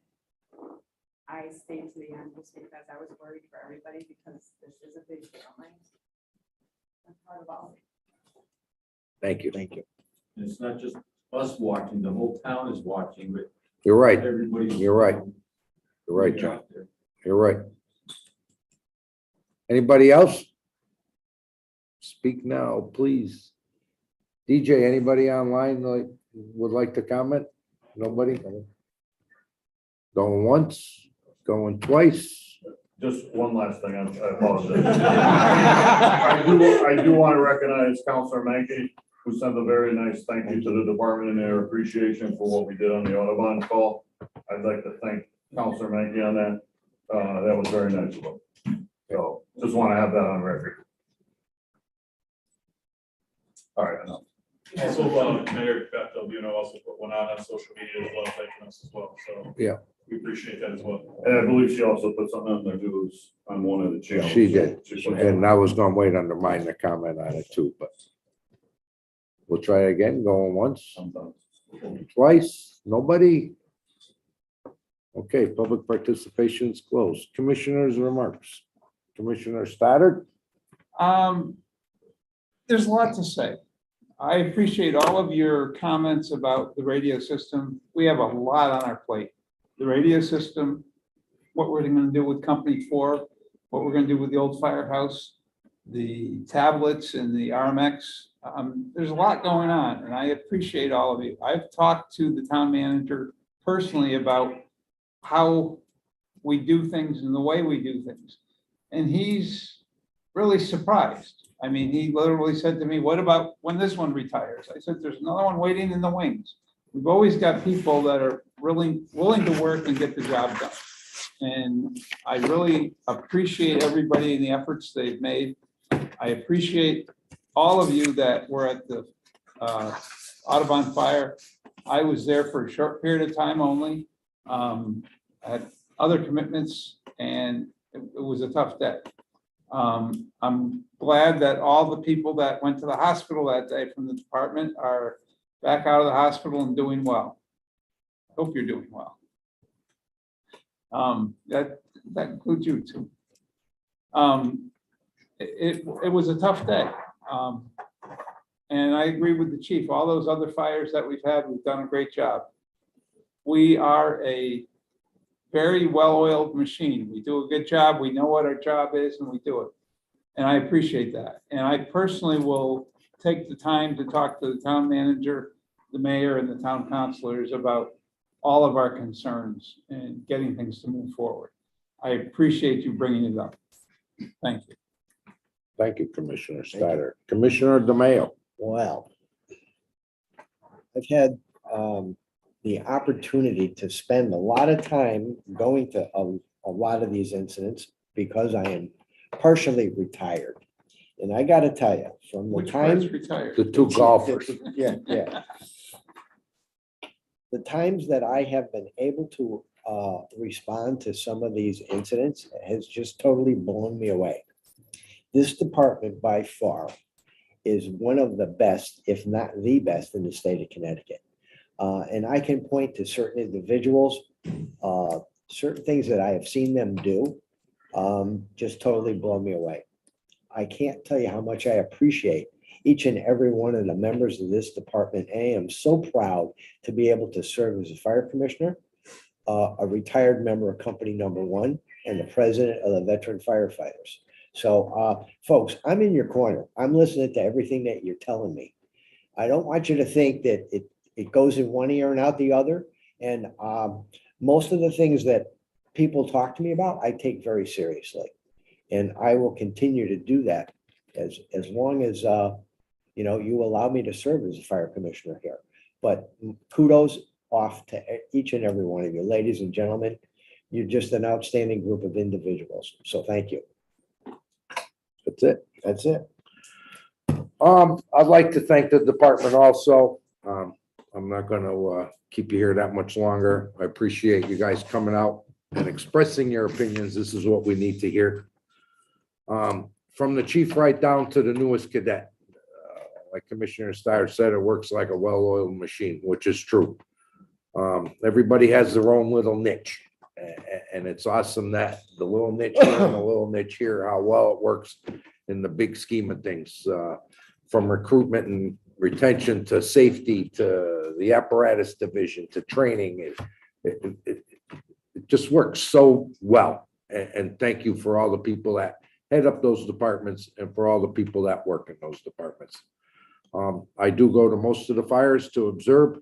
O: I stayed to the end just because I was worried for everybody because this is a big family. I'm proud of all.
A: Thank you. Thank you.
I: It's not just us watching, the whole town is watching, but
A: You're right.
I: everybody's.
A: You're right. You're right, John. You're right. Anybody else? Speak now, please. DJ, anybody online would like to comment? Nobody? Going once, going twice.
D: Just one last thing, I apologize. I do want to recognize Counselor Mankey, who sent a very nice thank you to the department and their appreciation for what we did on the Autobahn call. I'd like to thank Counselor Mankey on that. That was very nice of him. So just want to have that on record. All right, enough.
F: Also, Mayor Beth, also put one out on social media as well, thanking us as well, so.
A: Yeah.
F: We appreciate that as well.
D: And I believe she also put something on there too, on one of the channels.
A: She did.
D: She put
A: And I was gonna wait under mine to comment on it too, but we'll try again, going once,
D: something.
A: twice, nobody? Okay, public participation is closed. Commissioners' remarks. Commissioner Stoddard?
E: There's a lot to say. I appreciate all of your comments about the radio system. We have a lot on our plate. The radio system, what we're gonna do with Company 4, what we're gonna do with the old Firehouse, the tablets and the RMX. There's a lot going on, and I appreciate all of you. I've talked to the town manager personally about how we do things and the way we do things. And he's really surprised. I mean, he literally said to me, what about when this one retires? I said, there's another one waiting in the wings. We've always got people that are really willing to work and get the job done. And I really appreciate everybody and the efforts they've made. I appreciate all of you that were at the Autobahn Fire. I was there for a short period of time only. I had other commitments and it was a tough day. I'm glad that all the people that went to the hospital that day from the department are back out of the hospital and doing well. I hope you're doing well. That includes you too. It was a tough day. And I agree with the chief. All those other fires that we've had, we've done a great job. We are a very well-oiled machine. We do a good job. We know what our job is and we do it. And I appreciate that. And I personally will take the time to talk to the town manager, the mayor, and the town councilors about all of our concerns and getting things to move forward. I appreciate you bringing it up. Thank you.
A: Thank you, Commissioner Stoddard. Commissioner DeMayo?
B: Well, I've had the opportunity to spend a lot of time going to a lot of these incidents because I am partially retired. And I gotta tell you, from the
E: Which
B: time.
E: part's retired?
A: The two golfers.
B: Yeah, yeah. The times that I have been able to respond to some of these incidents has just totally blown me away. This department by far is one of the best, if not the best, in the state of Connecticut. And I can point to certain individuals, certain things that I have seen them do, just totally blow me away. I can't tell you how much I appreciate each and every one of the members of this department. I am so proud to be able to serve as a fire commissioner. a retired member of company number one and the president of the veteran firefighters. So, folks, I'm in your corner. I'm listening to everything that you're telling me. I don't want you to think that it goes in one ear and out the other. And most of the things that people talk to me about, I take very seriously. And I will continue to do that as long as, you know, you allow me to serve as a fire commissioner here. But kudos off to each and every one of you, ladies and gentlemen. You're just an outstanding group of individuals. So thank you.
A: That's it.
B: That's it.
A: I'd like to thank the department also. I'm not gonna keep you here that much longer. I appreciate you guys coming out and expressing your opinions. This is what we need to hear. From the chief right down to the newest cadet. Like Commissioner Steyer said, it works like a well-oiled machine, which is true. Everybody has their own little niche. And it's awesome that the little niche here and the little niche here, how well it works in the big scheme of things. From recruitment and retention to safety to the apparatus division to training. It just works so well. And thank you for all the people that head up those departments and for all the people that work in those departments. I do go to most of the fires to observe.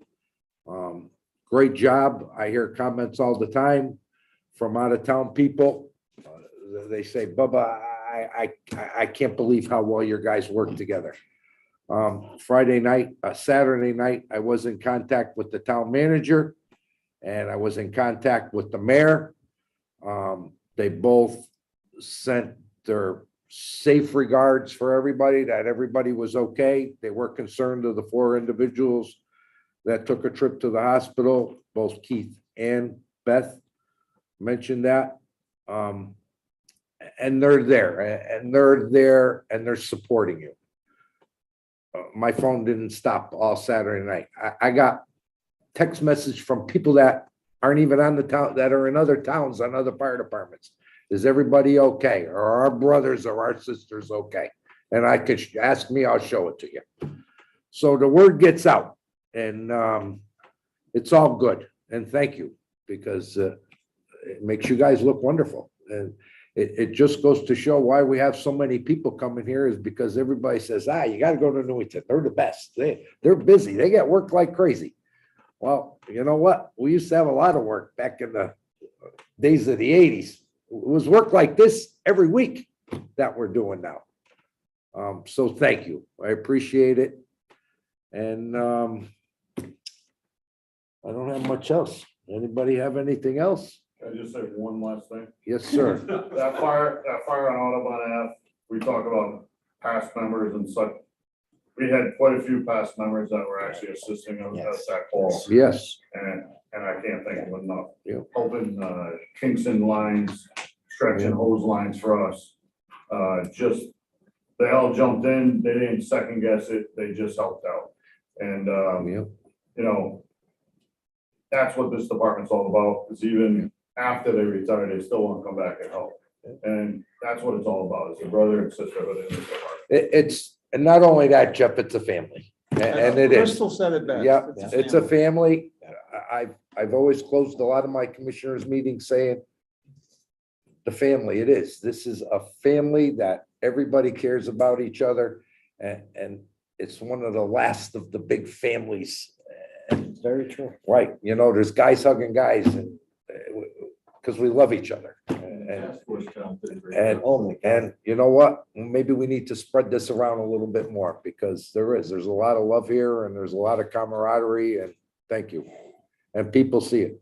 A: Great job. I hear comments all the time from out of town people. They say, Bubba, I can't believe how well your guys work together. Saturday night, I was in contact with the town manager and I was in contact with the mayor. They both sent their safe regards for everybody, that everybody was okay. They were concerned of the 4 individuals that took a trip to the hospital. Both Keith and Beth mentioned that. And they're there and they're supporting you. My phone didn't stop all Saturday night. I got text message from people that aren't even on the town, that are in other towns on other fire departments. Is everybody okay? Are our brothers or our sisters okay? And I could ask me, I'll show it to you. So the word gets out and it's all good. And thank you, because it makes you guys look wonderful. And it just goes to show why we have so many people coming here is because everybody says, you got to go to Newington. They're the best. They're busy. They get work like crazy. Well, you know what? We used to have a lot of work back in the days of the 80s. It was work like this every week that we're doing now. So thank you. I appreciate it. And I don't have much else. Anybody have anything else?
D: Can I just say one last thing?
A: Yes, sir.
D: That fire on Autobahn Ave, we talk about past members and such. We had quite a few past members that were actually assisting us at that call.
A: Yes.
D: And I can't thank them enough.
A: Yeah.
D: Open Kingston lines, stretching hose lines for us. Just, they all jumped in, they didn't second guess it, they just helped out. And, you know, that's what this department's all about, is even after they retire, they still want to come back and help. And that's what it's all about, it's a brother and sisterhood in this department.
A: And not only that, Jeff, it's a family. And it is.
E: Crystal said it best.
A: Yeah, it's a family. I've always closed a lot of my commissioners' meetings saying, the family, it is. This is a family that everybody cares about each other. And it's one of the last of the big families.
B: Very true.
A: Right. You know, there's guys hugging guys and because we love each other. And you know what? Maybe we need to spread this around a little bit more because there's a lot of love here and there's a lot of camaraderie and thank you. And people see it.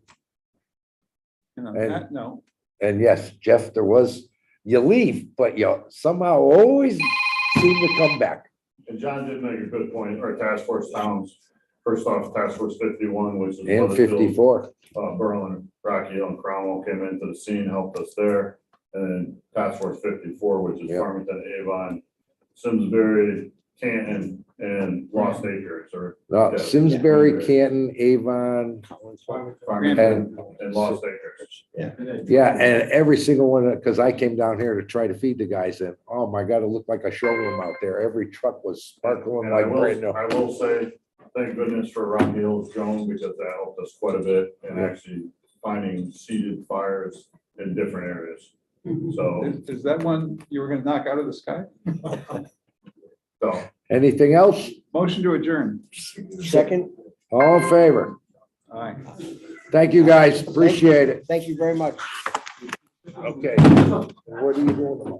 E: No.
A: And yes, Jeff, you leave, but you somehow always seem to come back.
D: And John did make a good point, our task force towns, first off, task force 51, which is.
A: And 54.
D: Berlin, Rocky Hill and Cromwell came into the scene, helped us there. And task force 54, which is Farmington, Avon, Simsbury, Canton, and Lost Acres,
A: Simsbury, Canton, Avon,
D: and Lost Acres.
A: Yeah, and every single one, because I came down here to try to feed the guys and, oh my God, it looked like a showroom out there. Every truck was sparkling
D: And
A: like brand new.
D: I will say, thank goodness for Rocky Hills Jones, because that helped us quite a bit and actually finding seeded fires in different areas. So,
E: Is that one you were gonna knock out of the sky?
D: so.
A: Anything else?
E: Motion to adjourn.
B: Second,
A: All in favor?
E: Aye.
A: Thank you, guys. Appreciate it.
B: thank you very much.
A: Okay.
B: What are you doing tomorrow?